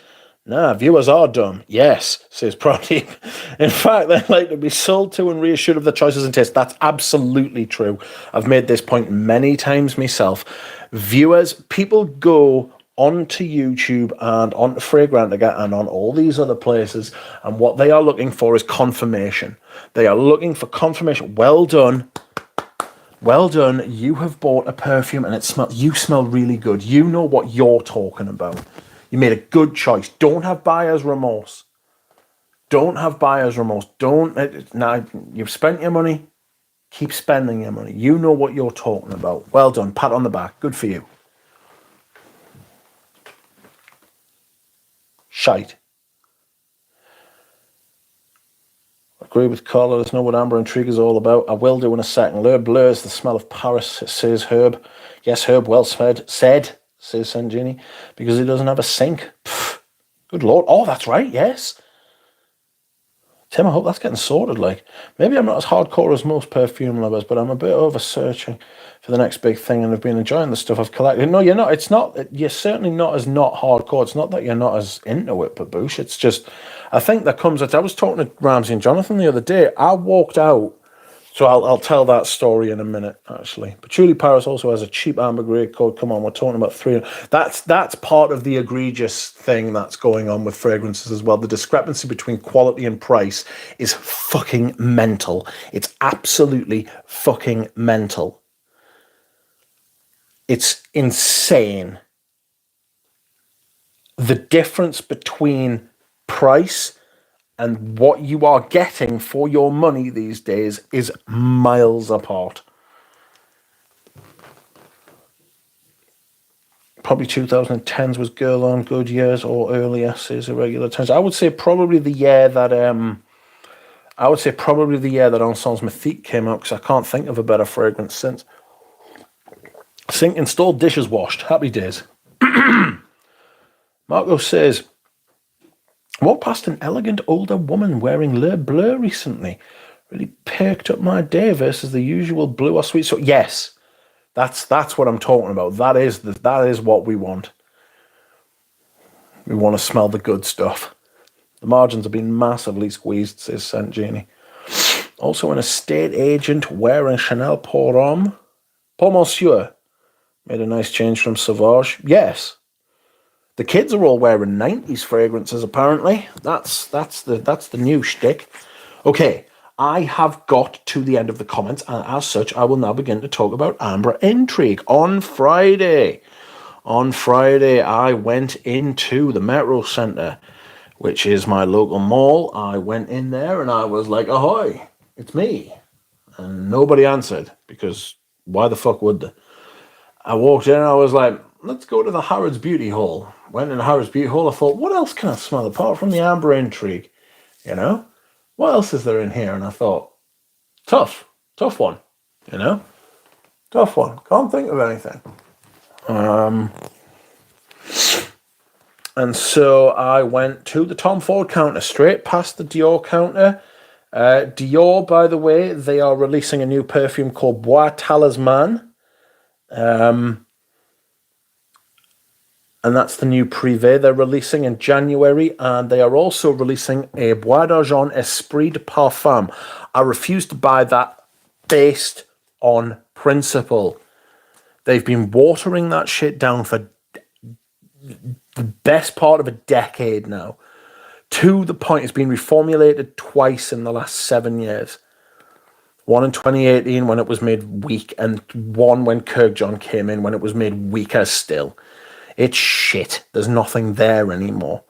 Nah, viewers are dumb. Yes, says Pradeep. In fact, they like to be sold to and reassured of their choices and tastes. That's absolutely true. I've made this point many times myself. Viewers, people go onto YouTube and onto Fragrantica and on all these other places, and what they are looking for is confirmation. They are looking for confirmation. Well done. Well done. You have bought a perfume and you smell really good. You know what you're talking about. You made a good choice. Don't have buyer's remorse. Don't have buyer's remorse. Now, you've spent your money. Keep spending your money. You know what you're talking about. Well done. Pat on the back. Good for you. Shite. Agree with Carla. There's know what Amber Intrigue is all about. I will do in a second. L'Herbe Bleu is the smell of Paris, says Herb. Yes, Herb, well said, says Sanjini, because he doesn't have a sink. Pfft, good Lord. Oh, that's right, yes. Tim, I hope that's getting sorted. Like, maybe I'm not as hardcore as most perfume lovers, but I'm a bit over searching for the next big thing, and I've been enjoying the stuff I've collected. No, you're not. It's not. You're certainly not as not hardcore. It's not that you're not as into it, Baboosh. It's just, I think that comes. I was talking to Ramsey and Jonathan the other day. I walked out. So I'll tell that story in a minute, actually. Patchouli Paris also has a cheap ambergris code. Come on, we're talking about 3. That's part of the egregious thing that's going on with fragrances as well. The discrepancy between quality and price is fucking mental. It's absolutely fucking mental. It's insane. the difference between price and what you are getting for your money these days is miles apart. Probably 2010s was Girl on Good Years, or earlier, says Irregular Times. I would say probably the year that Ensemble Mythique came out, because I can't think of a better fragrance since. Sink installed, dishes washed. Happy days. Marco says, walked past an elegant older woman wearing Le Bleu recently. Really perked up my day versus the usual blue or sweet. So yes, that's what I'm talking about. That is what we want. We want to smell the good stuff. The margins have been massively squeezed, says Saint Genie. Also, an estate agent wearing Chanel Pour Homme. Pour Monsieur made a nice change from Sauvage. Yes. The kids are all wearing 90s fragrances, apparently. That's the new shtick. Okay, I have got to the end of the comments, and as such, I will now begin to talk about Amber Intrigue. On Friday, I went into the Metro Centre, which is my local mall. I went in there, and I was like, ahoy, it's me. And nobody answered, because why the fuck would they? I walked in, and I was like, let's go to the Harrods Beauty Hall. Went in the Harrods Beauty Hall. I thought, what else can I smell apart from the Amber Intrigue? You know? What else is there in here? And I thought, tough one. You know? Tough one. Can't think of anything. And so I went to the Tom Ford counter, straight past the Dior counter. Dior, by the way, they are releasing a new perfume called Bois Talisman. And that's the new Privé they're releasing in January. And they are also releasing a Bois d'Argent Esprit de Parfum. I refuse to buy that based on principle. They've been watering that shit down for the best part of a decade now. To the point it's been reformulated twice in the last 7 years. One in 2018 when it was made weak, and one when Kirkjohn came in when it was made weaker still. It's shit. There's nothing there anymore.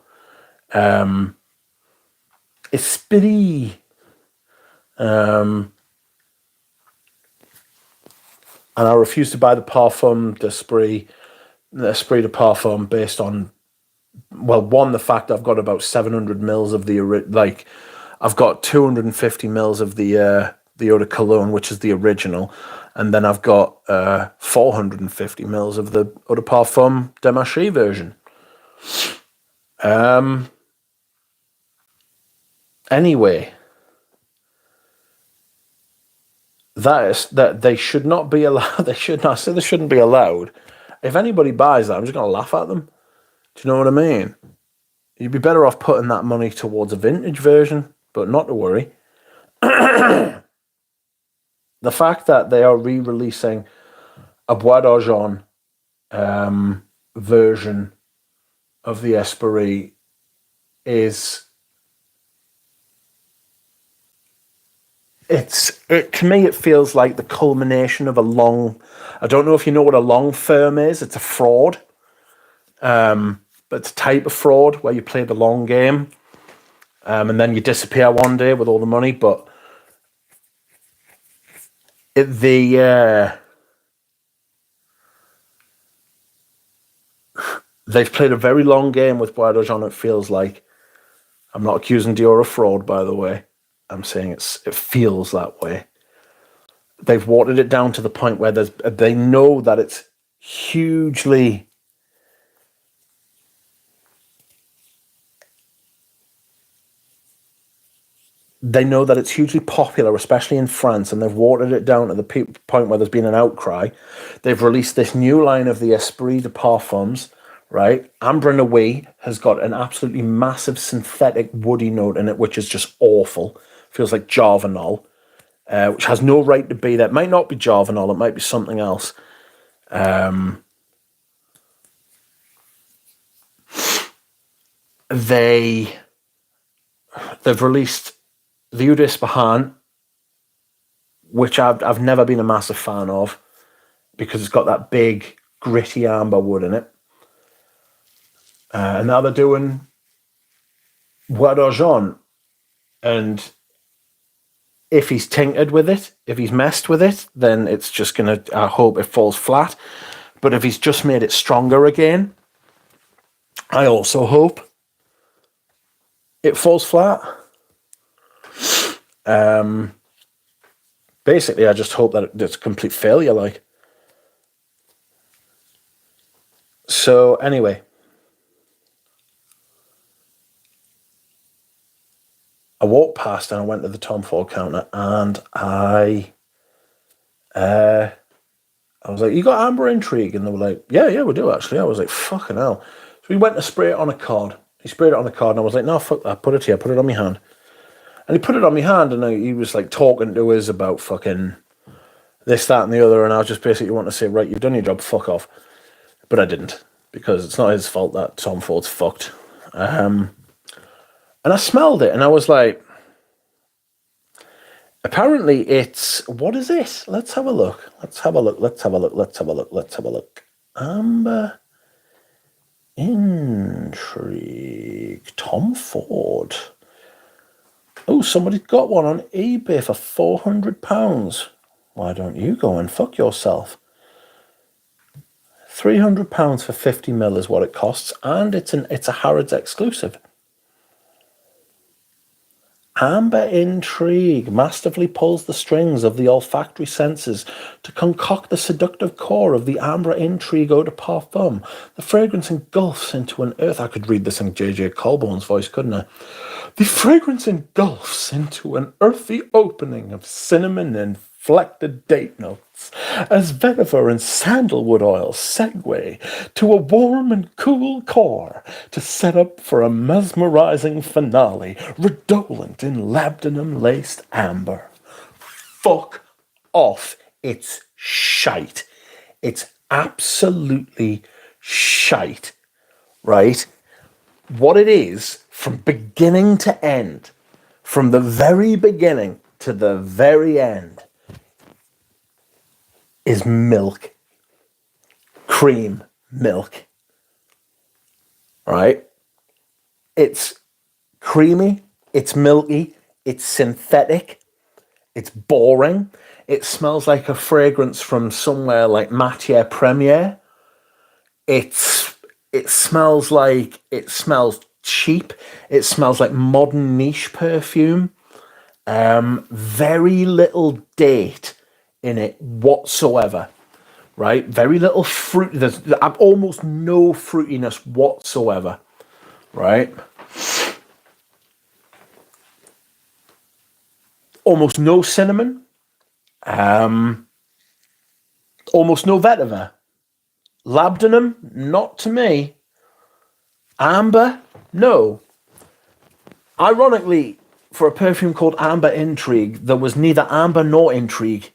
Esprit. And I refuse to buy the Parfum d'Esprit, the Esprit de Parfum, based on, well, one, the fact I've got about 700 mils of the, I've got 250 mils of the Eau de Cologne, which is the original, and then I've got 450 mils of the Eau de Parfum de Marché version. Anyway, that they should not be allowed. They shouldn't be allowed. If anybody buys that, I'm just going to laugh at them. Do you know what I mean? You'd be better off putting that money towards a vintage version, but not to worry. The fact that they are re-releasing a Bois d'Argent version of the Esprit is... to me, it feels like the culmination of a long... I don't know if you know what a long firm is. It's a fraud. But it's a type of fraud where you play the long game. And then you disappear one day with all the money. But they've played a very long game with Bois d'Argent, it feels like. I'm not accusing Dior of fraud, by the way. I'm saying it feels that way. They've watered it down to the point where they know that it's hugely... They know that it's hugely popular, especially in France, and they've watered it down to the point where there's been an outcry. They've released this new line of the Esprit de Parfums, right? Ambre Nuit has got an absolutely massive synthetic woody note in it, which is just awful. Feels like Jarvanol, which has no right to be there. It might not be Jarvanol, it might be something else. They've released the Eau d'Ispahan, which I've never been a massive fan of because it's got that big, gritty amber wood in it. And now they're doing Bois d'Argent. And if he's tinkered with it, if he's messed with it, then it's just going to, I hope it falls flat. But if he's just made it stronger again, I also hope it falls flat. Basically, I just hope that it's a complete failure, like. So, anyway. I walked past and I went to the Tom Ford counter and I was like, you got Amber Intrigue? And they were like, yeah, we do actually. I was like, fucking hell. So we went to spray it on a card. He sprayed it on the card and I was like, no, fuck that. Put it here. Put it on my hand. And he put it on my hand and he was like talking to us about fucking this, that and the other. And I was just basically wanting to say, right, you've done your job, fuck off. But I didn't, because it's not his fault that Tom Ford's fucked. And I smelled it and I was like, apparently it's, what is this? Let's have a look. Amber Intrigue. Tom Ford. Oh, somebody's got one on eBay for £400. Why don't you go and fuck yourself? £300 for 50ml is what it costs, and it's a Harrods exclusive. Amber Intrigue masterfully pulls the strings of the olfactory senses to concoct the seductive core of the Amber Intrigue eau de parfum. The fragrance engulfs into an earth... I could read this in J.J. Colborne's voice, couldn't I? The fragrance engulfs into an earthy opening of cinnamon and inflected date notes as vetiver and sandalwood oil segue to a warm and cool core to set up for a mesmerizing finale redolent in labdanum-laced amber. Fuck off. It's shite. It's absolutely shite, right? What it is, from beginning to end, from the very beginning to the very end, is milk. Cream milk. Right? It's creamy, it's milky, it's synthetic, it's boring. It smells like a fragrance from somewhere like Matière Première. It smells cheap. It smells like modern niche perfume. Very little date in it whatsoever, right? Very little fruit. There's almost no fruitiness whatsoever, right? Almost no cinnamon. Almost no vetiver. Labdanum, not to me. Amber, no. Ironically, for a perfume called Amber Intrigue, there was neither amber nor intrigue.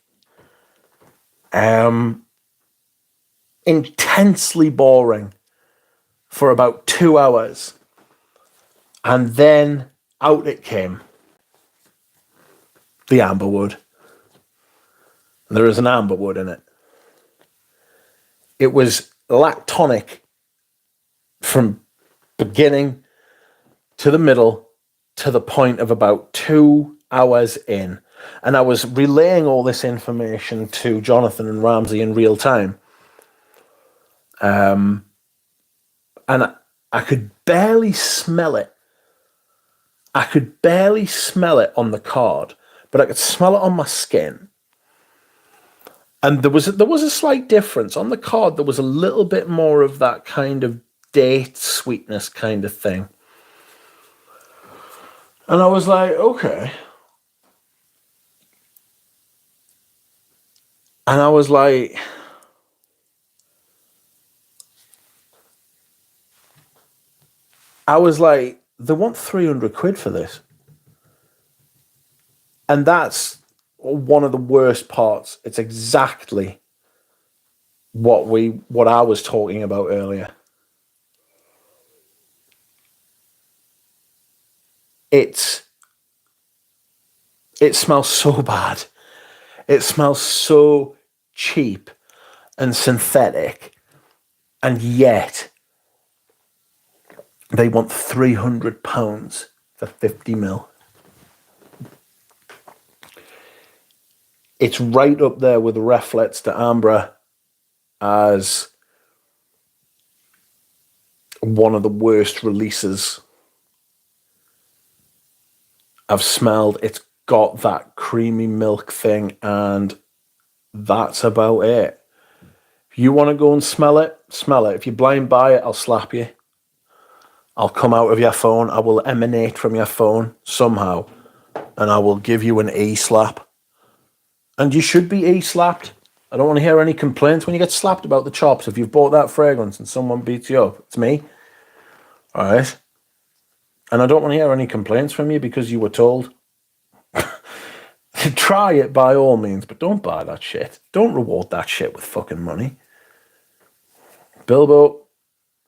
Intensely boring for about 2 hours. And then out it came. The amberwood. There is an amberwood in it. It was lactonic from beginning to the middle to the point of about 2 hours in. And I was relaying all this information to Jonathan and Ramsey in real time. And I could barely smell it. I could barely smell it on the card, but I could smell it on my skin. And there was a slight difference. On the card, there was a little bit more of that kind of date sweetness kind of thing. And I was like, okay. And I was like, they want 300 quid for this. And that's one of the worst parts. It's exactly what I was talking about earlier. It smells so bad. It smells so cheap and synthetic. And yet They want £300 for 50 mil. It's right up there with Reflets de Ambre as one of the worst releases I've smelled. It's got that creamy milk thing, and that's about it. If you want to go and smell it, smell it. If you blind buy it, I'll slap you. I'll come out of your phone. I will emanate from your phone somehow, and I will give you an E-slap. And you should be E-slapped. I don't want to hear any complaints when you get slapped about the chops. If you've bought that fragrance and someone beats you up, it's me. All right? And I don't want to hear any complaints from you because you were told. Try it by all means, but don't buy that shit. Don't reward that shit with fucking money. Bilbo,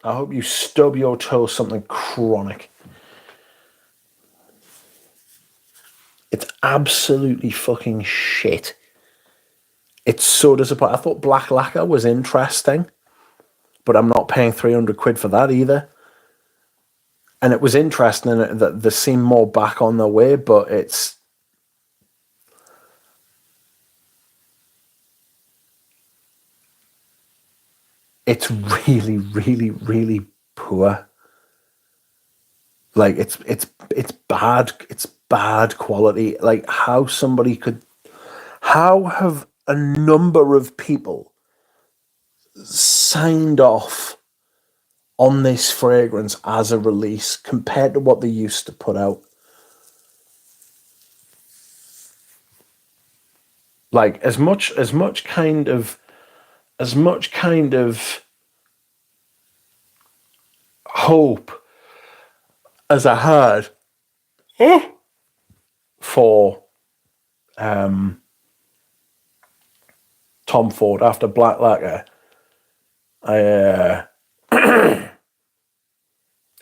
I hope you stub your toe something chronic. It's absolutely fucking shit. It's so disappointing. I thought Black Lacquer was interesting, but I'm not paying 300 quid for that either. And it was interesting that they seem more back on their way, but it's really, really, really poor. Like it's bad. It's bad quality. Like how have a number of people signed off on this fragrance as a release compared to what they used to put out? Like as much kind of hope as I had for Tom Ford after Black Lacquer,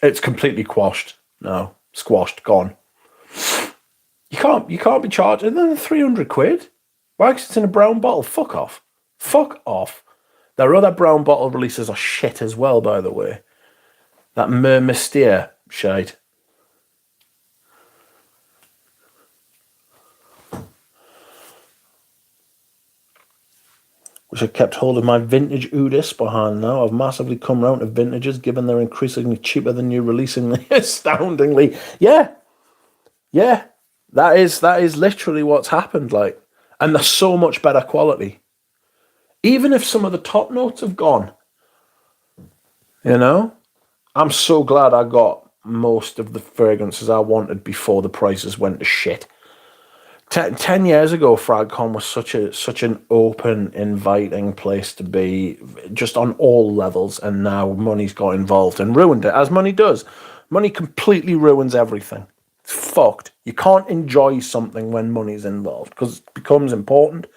it's completely quashed now, squashed, gone. You can't be charged. And then 300 quid? Why? Because it's in a brown bottle. Fuck off. Fuck off. Their other brown bottle releases are shit as well, by the way. That Mer Mystere shade. Wish I kept hold of my vintage Udis behind now. I've massively come round to vintages, given they're increasingly cheaper than new releasingly. Astoundingly. Yeah. Yeah. That is literally what's happened, like. And they're so much better quality. Even if some of the top notes have gone. You know? I'm so glad I got most of the fragrances I wanted before the prices went to shit. 10 years ago, FragCon was such an open, inviting place to be, just on all levels, and now money's got involved and ruined it, as money does. Money completely ruins everything. It's fucked. You can't enjoy something when money's involved, because it becomes important,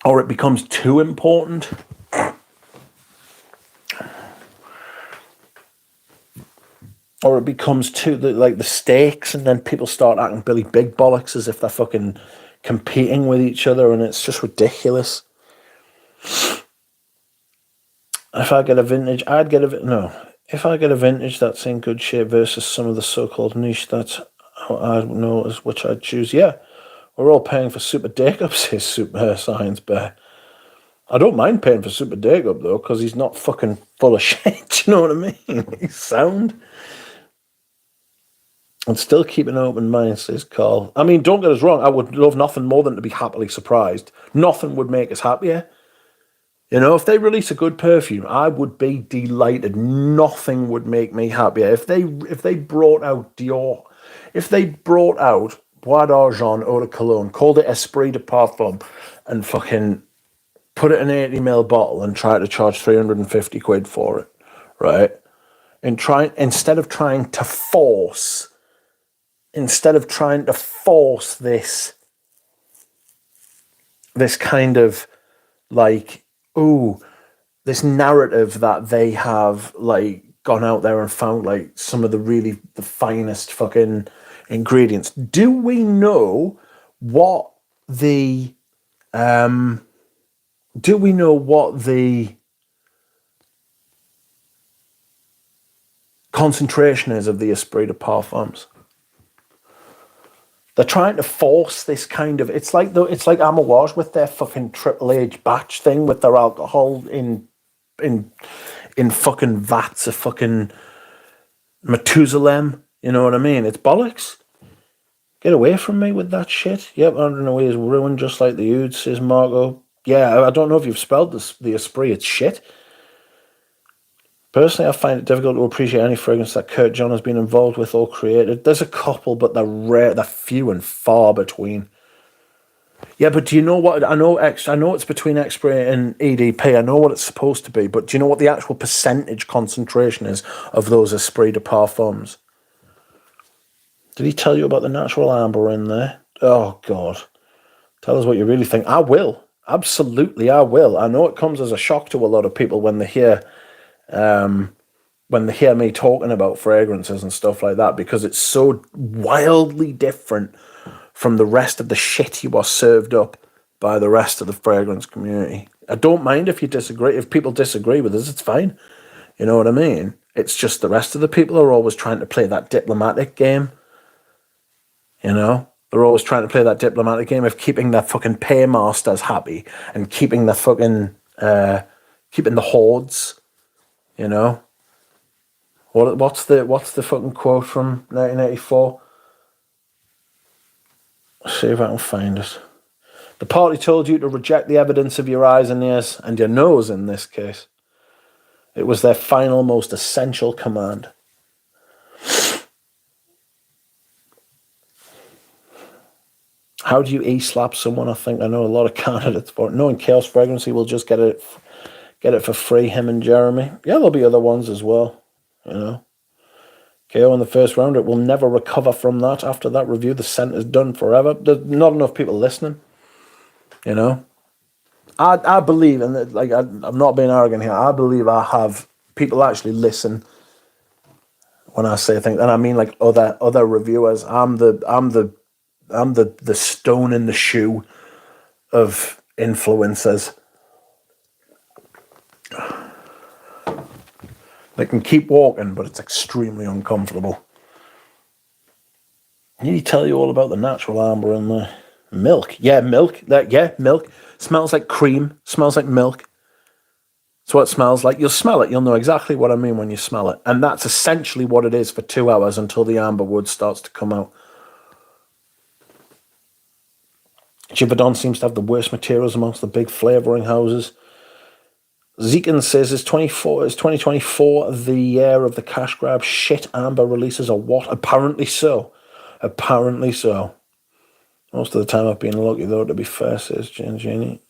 or it becomes too important. Or it becomes too, like, the stakes, and then people start acting Billy Big Bollocks as if they're fucking competing with each other, and it's just ridiculous. If I get a vintage, if I get a vintage that's in good shape versus some of the so-called niche, that's how I know as which I'd choose. Yeah, we're all paying for Super Dake-Up, says Super Science Bear. I don't mind paying for Super Dake-Up, though, because he's not fucking full of shit, you know what I mean? He's sound. And still keep an open mind, says Carl. I mean, don't get us wrong. I would love nothing more than to be happily surprised. Nothing would make us happier. You know, if they release a good perfume, I would be delighted. Nothing would make me happier. If they brought out Dior, if they brought out Bois d'Argent Eau de Cologne, called it Esprit de Parfum, and fucking put it in an 80ml bottle and try to charge 350 quid for it, right? And instead of trying to force this kind of, like, this narrative that they have, like, gone out there and found, like, some of the finest fucking ingredients. Do we know what the concentration is of the Esprit de Parfums. They're trying to force this kind of... It's like Amouage with their fucking Triple H batch thing with their alcohol in fucking vats of fucking Methuselah. You know what I mean? It's bollocks. Get away from me with that shit. Yep, Under Away is ruined just like the Oud, says Marco. Yeah, I don't know if you've spelled the Esprit. It's shit. Personally, I find it difficult to appreciate any fragrance that Kurt John has been involved with or created. There's a couple, but they're rare. They're few and far between. Yeah, but do you know what? I know it's between X-Spray and EDP. I know what it's supposed to be, but do you know what the actual percentage concentration is of those Esprit de Parfums? Did he tell you about the natural amber in there? Oh, God. Tell us what you really think. I will. Absolutely, I will. I know it comes as a shock to a lot of people when they hear me talking about fragrances and stuff like that, because it's so wildly different from the rest of the shit you are served up by the rest of the fragrance community. I don't mind if you disagree. If people disagree with us, it's fine. You know what I mean? It's just the rest of the people are always trying to play that diplomatic game. You know? They're always trying to play that diplomatic game of keeping their fucking paymasters happy and keeping the fucking... keeping the hordes, you know? What's the fucking quote from 1984? Let's see if I can find it. The party told you to reject the evidence of your eyes and ears, and your nose in this case. It was their final, most essential command. How do you e-slap someone? I think I know a lot of candidates for it. Knowing Chaos Fragrancy will just get it for free, him and Jeremy. Yeah, there'll be other ones as well, you know. KO in the first round, it will never recover from that. After that review, the scent is done forever. There's not enough people listening, you know. I believe, and like I'm not being arrogant here, I believe I have people actually listen when I say things, and I mean like other reviewers. I'm the stone in the shoe of influencers. They can keep walking, but it's extremely uncomfortable. I need to tell you all about the natural amber in there. Milk. Yeah, milk. Milk. Smells like cream. Smells like milk. That's what it smells like. You'll smell it. You'll know exactly what I mean when you smell it. And that's essentially what it is for 2 hours until the amber wood starts to come out. Givaudan seems to have the worst materials amongst the big flavouring houses. Zekin says, is 2024 the year of the cash grab shit amber releases or what? Apparently so. Apparently so. Most of the time I've been lucky though, to be fair, says Jenny.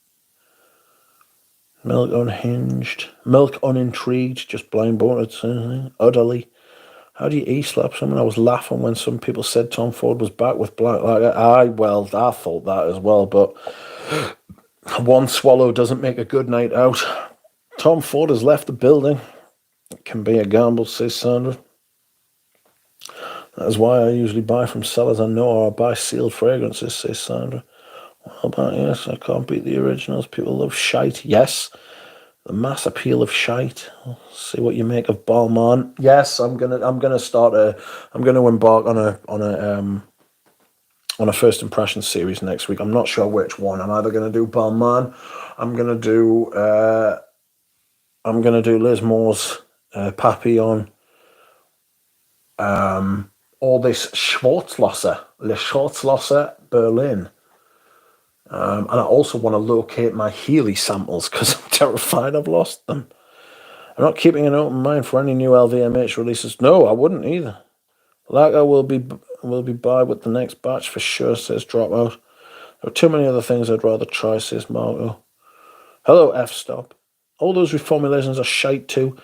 Milk unhinged. Milk unintrigued, just blind-boarded, utterly. How do you e-slap someone? I was laughing when some people said Tom Ford was back with Black Lager. I thought that as well, but one swallow doesn't make a good night out. Tom Ford has left the building. It can be a gamble, says Sandra. That is why I usually buy from sellers I know, or I buy sealed fragrances, says Sandra. Well, about yes, I can't beat the originals. People love shite. Yes, the mass appeal of shite. We'll see what you make of Balmain. Yes, I'm gonna embark on a first impression series next week. I'm not sure which one. I'm either gonna do Balmain. I'm gonna do Liz Moore's Papillon. Or this Schwarzlosser, Le Schwarzlosser Berlin. And I also want to locate my Healy samples because I'm terrified I've lost them. I'm not keeping an open mind for any new LVMH releases. No, I wouldn't either. Lager will be by with the next batch for sure, says Dropout. There are too many other things I'd rather try, says Marco. Hello, F-Stop. All those reformulations are shite too.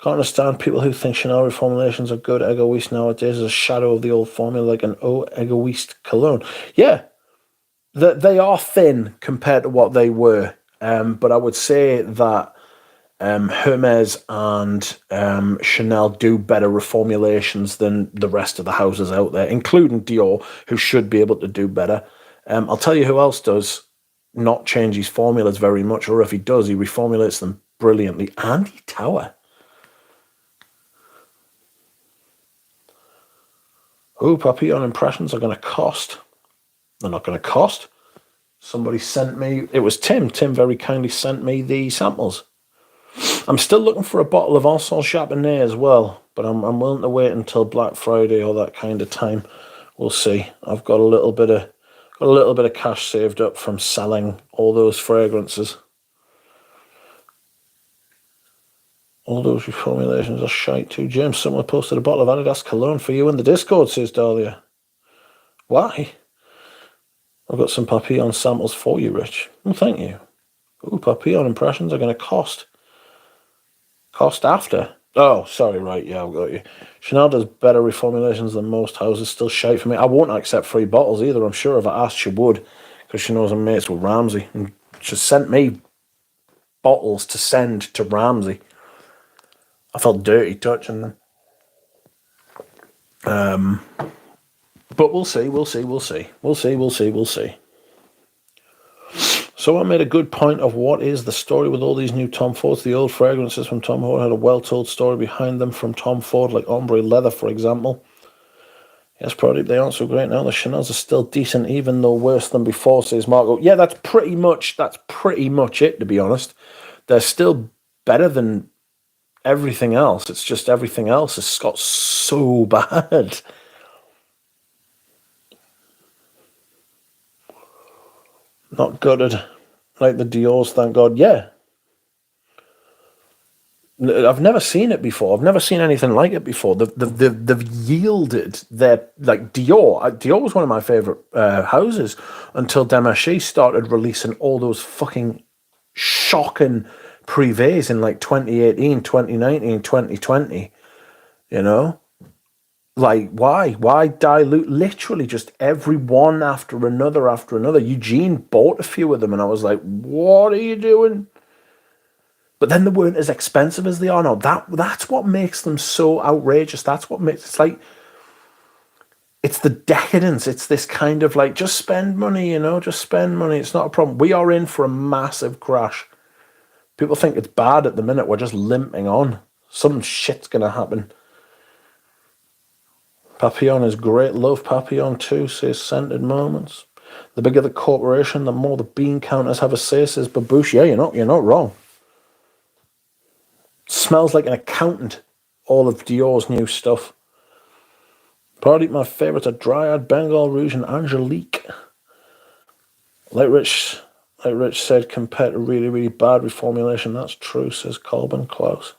Can't understand people who think Chanel reformulations are good. Egoist nowadays is a shadow of the old formula, like an Egoist cologne. Yeah, they are thin compared to what they were. But I would say that Hermes and Chanel do better reformulations than the rest of the houses out there, including Dior, who should be able to do better. I'll tell you who else does not change his formulas very much, or if he does, he reformulates them brilliantly. Andy Tower. Ooh, Papillon impressions are going to cost. They're not going to cost. Somebody sent me, it was Tim. Tim very kindly sent me the samples. I'm still looking for a bottle of Ancien Chardonnay as well, but I'm willing to wait until Black Friday or that kind of time. We'll see. I've got a little bit of cash saved up from selling all those fragrances. All those reformulations are shite too. James, someone posted a bottle of Adidas cologne for you in the Discord, says Dahlia. Why? I've got some Papillon samples for you, Rich. Well, thank you. Ooh, Papillon impressions are going to cost. Cost after. Oh, sorry, right, yeah, I've got you. Chanel does better reformulations than most houses. Still shite for me. I won't accept free bottles either. I'm sure if I asked, she would, because she knows I'm mates with Ramsey. And she sent me bottles to send to Ramsey. I felt dirty touching them. But we'll see. Someone made a good point of what is the story with all these new Tom Fords. The old fragrances from Tom Ford had a well-told story behind them from Tom Ford, like Ombre Leather, for example. Yes, product, they aren't so great now. The Chanels are still decent, even though worse than before, says Marco. Yeah, that's pretty much it, to be honest. They're still better than everything else. It's just everything else has got so bad. Not gutted. Like the Dior's, thank God. Yeah. I've never seen it before. I've never seen anything like it before. They've yielded their, like Dior. Dior was one of my favourite houses until Demaché started releasing all those fucking shocking privés in like 2018, 2019, 2020. You know? Like, why? Why dilute? Literally just every one after another after another. Eugene bought a few of them and I was like, what are you doing? But then they weren't as expensive as they are now. That's what makes them so outrageous. That's what makes it's like, it's the decadence. It's this kind of like, just spend money, just spend money. It's not a problem. We are in for a massive crash. People think it's bad at the minute. We're just limping on. Some shit's going to happen. Papillon is great. Love Papillon too, says Scented Moments. The bigger the corporation, the more the bean counters have a say, says Baboosh. Yeah, you're not wrong. Smells like an accountant, all of Dior's new stuff. Probably my favourites are Dryad, Bengal Rouge, and Angelique. Like Rich said, compared to really, really bad reformulation, that's true, says Colbin Klaus.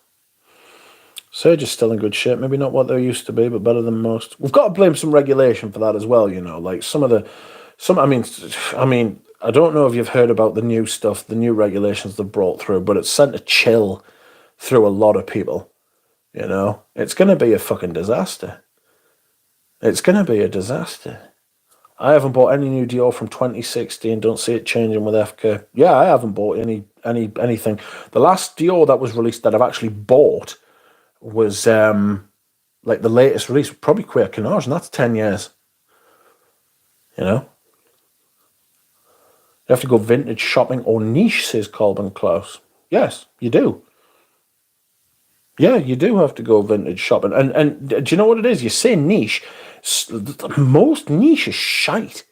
Sage is still in good shape. Maybe not what they used to be, but better than most. We've got to blame some regulation for that as well, Like I mean, I don't know if you've heard about the new stuff, the new regulations they've brought through, but it's sent a chill through a lot of people. It's going to be a fucking disaster. It's going to be a disaster. I haven't bought any new Dior from 2016. Don't see it changing with FK. Yeah, I haven't bought anything. The last Dior that was released that I've actually bought was like the latest release, probably Queer Canage, and that's 10 years. You have to go vintage shopping or niche, says Colbin Klaus. Yes, you do. Yeah, you do have to go vintage shopping. And do you know what it is? You say niche. Most niche is shite.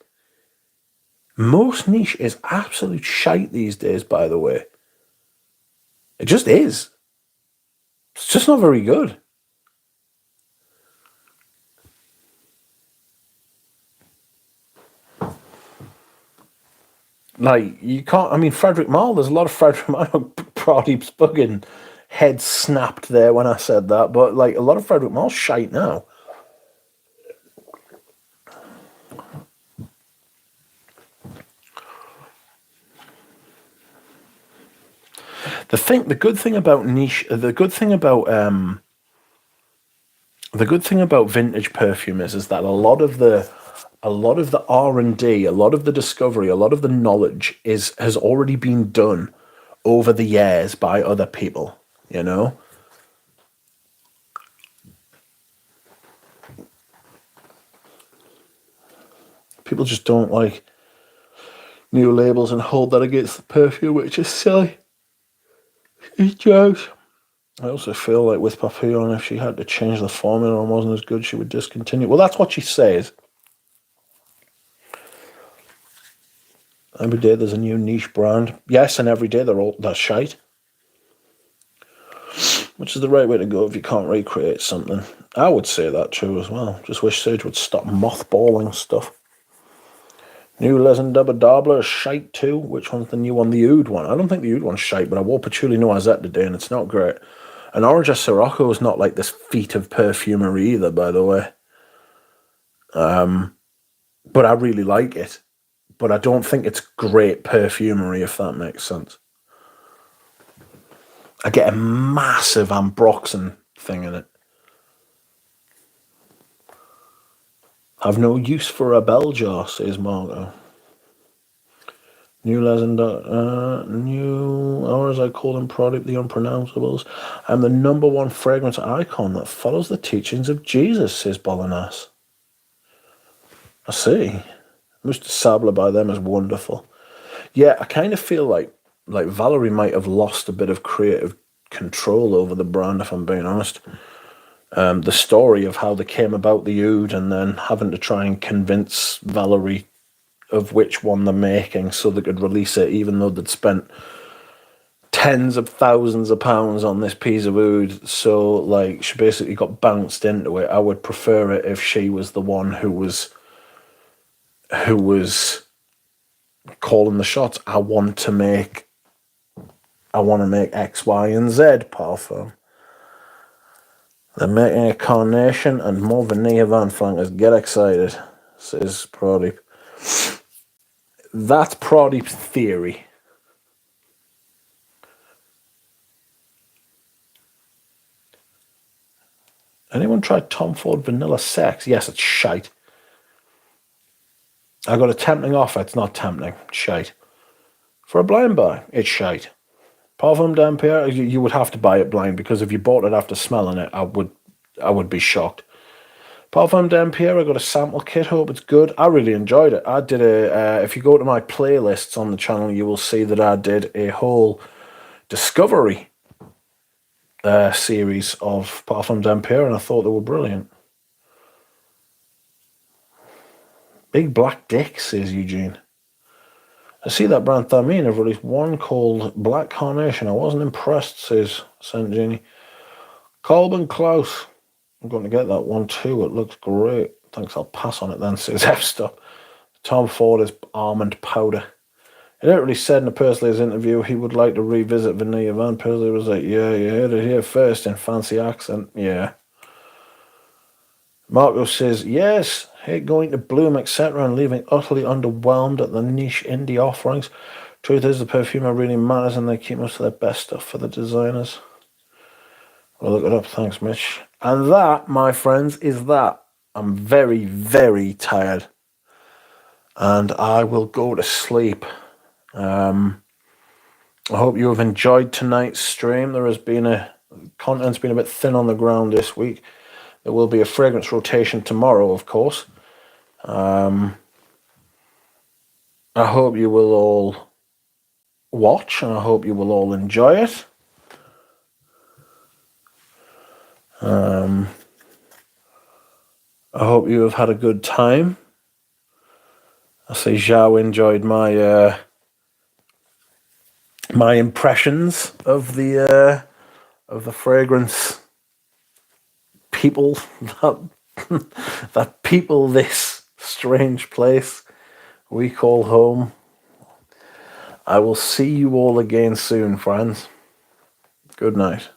Most niche is absolute shite these days, by the way. It just is. It's just not very good. Like, you can't... I mean, Frederick Malle, there's a lot of Frederick Malle... Pradeep's fucking head snapped there when I said that, but, like, a lot of Frederick Malle's shite now. The good thing about niche... The good thing about vintage perfume is that a lot of the R&D, a lot of the discovery, a lot of the knowledge has already been done over the years by other people, People just don't like new labels and hold that against the perfume, which is silly. It's jokes. I also feel like with Perfume, if she had to change the formula and wasn't as good, she would discontinue. Well, that's what she says. Every day there's a new niche brand. Yes, and every day they're shite. Which is the right way to go if you can't recreate something. I would say that too as well. Just wish Sage would stop mothballing stuff. New Lezen Dubba Dabbler is shite too. Which one's the new one? The Oud one. I don't think the Oud one's shite, but I wore Patchouli Noisette today and it's not great. And Orange Sirocco is not like this feat of perfumery either, by the way. But I really like it. But I don't think it's great perfumery, if that makes sense. I get a massive ambroxan thing in it. I've no use for a bell jar, says Margot. New Lezen, or as I call them, product, the unpronounceables. I'm the #1 fragrance icon that follows the teachings of Jesus, says Bolognese. I see. Mousse de Sable by them is wonderful. Yeah, I kind of feel like Valerie might have lost a bit of creative control over the brand, if I'm being honest. The story of how they came about the Oud and then having to try and convince Valerie of which one they're making so they could release it, even though they'd spent tens of thousands of pounds on this piece of Oud. So, like, she basically got bounced into it. I would prefer it if she was the one who was calling the shots. I want to make X, Y, and Z parfum. They're making a carnation and more vanilla Van Flankers. Get excited, says Pradeep. That's Pradeep's theory. Anyone tried Tom Ford Vanilla Sex? Yes, it's shite. I got a tempting offer. It's not tempting. It's shite. For a blind buy, it's shite. Parfum d'Ampere, you would have to buy it blind, because if you bought it after smelling it, I would be shocked. Parfum d'Ampere, I got a sample kit. Hope it's good. I really enjoyed it. I did if you go to my playlists on the channel, you will see that I did a whole discovery series of Parfum d'Ampere, and I thought they were brilliant. Big black dick, says Eugene. I see that brand Thameen have released one called Black Carnation. I wasn't impressed, says Saint Genie. Colben Klaus. I'm going to get that one too. It looks great. Thanks, I'll pass on it then, says F-Stop. Tom Ford is almond powder. He literally said in a Pursley's interview he would like to revisit Vanilla Van. Pursley was like, yeah, you heard it here first in fancy accent. Yeah. Marco says, yes, hate going to Bloom, etc., and leaving utterly underwhelmed at the niche indie offerings. Truth is, the perfumer really matters, and they keep most of their best stuff for the designers. Well, look it up. Thanks, Mitch. And that, my friends, is that. I'm very, very tired. And I will go to sleep. I hope you have enjoyed tonight's stream. Content's been a bit thin on the ground this week. There will be a fragrance rotation tomorrow, of course. I hope you will all watch, and I hope you will all enjoy it. I hope you have had a good time. I see Zhao enjoyed my my impressions of the fragrance people that people this strange place we call home. I will see you all again soon, friends. Good night.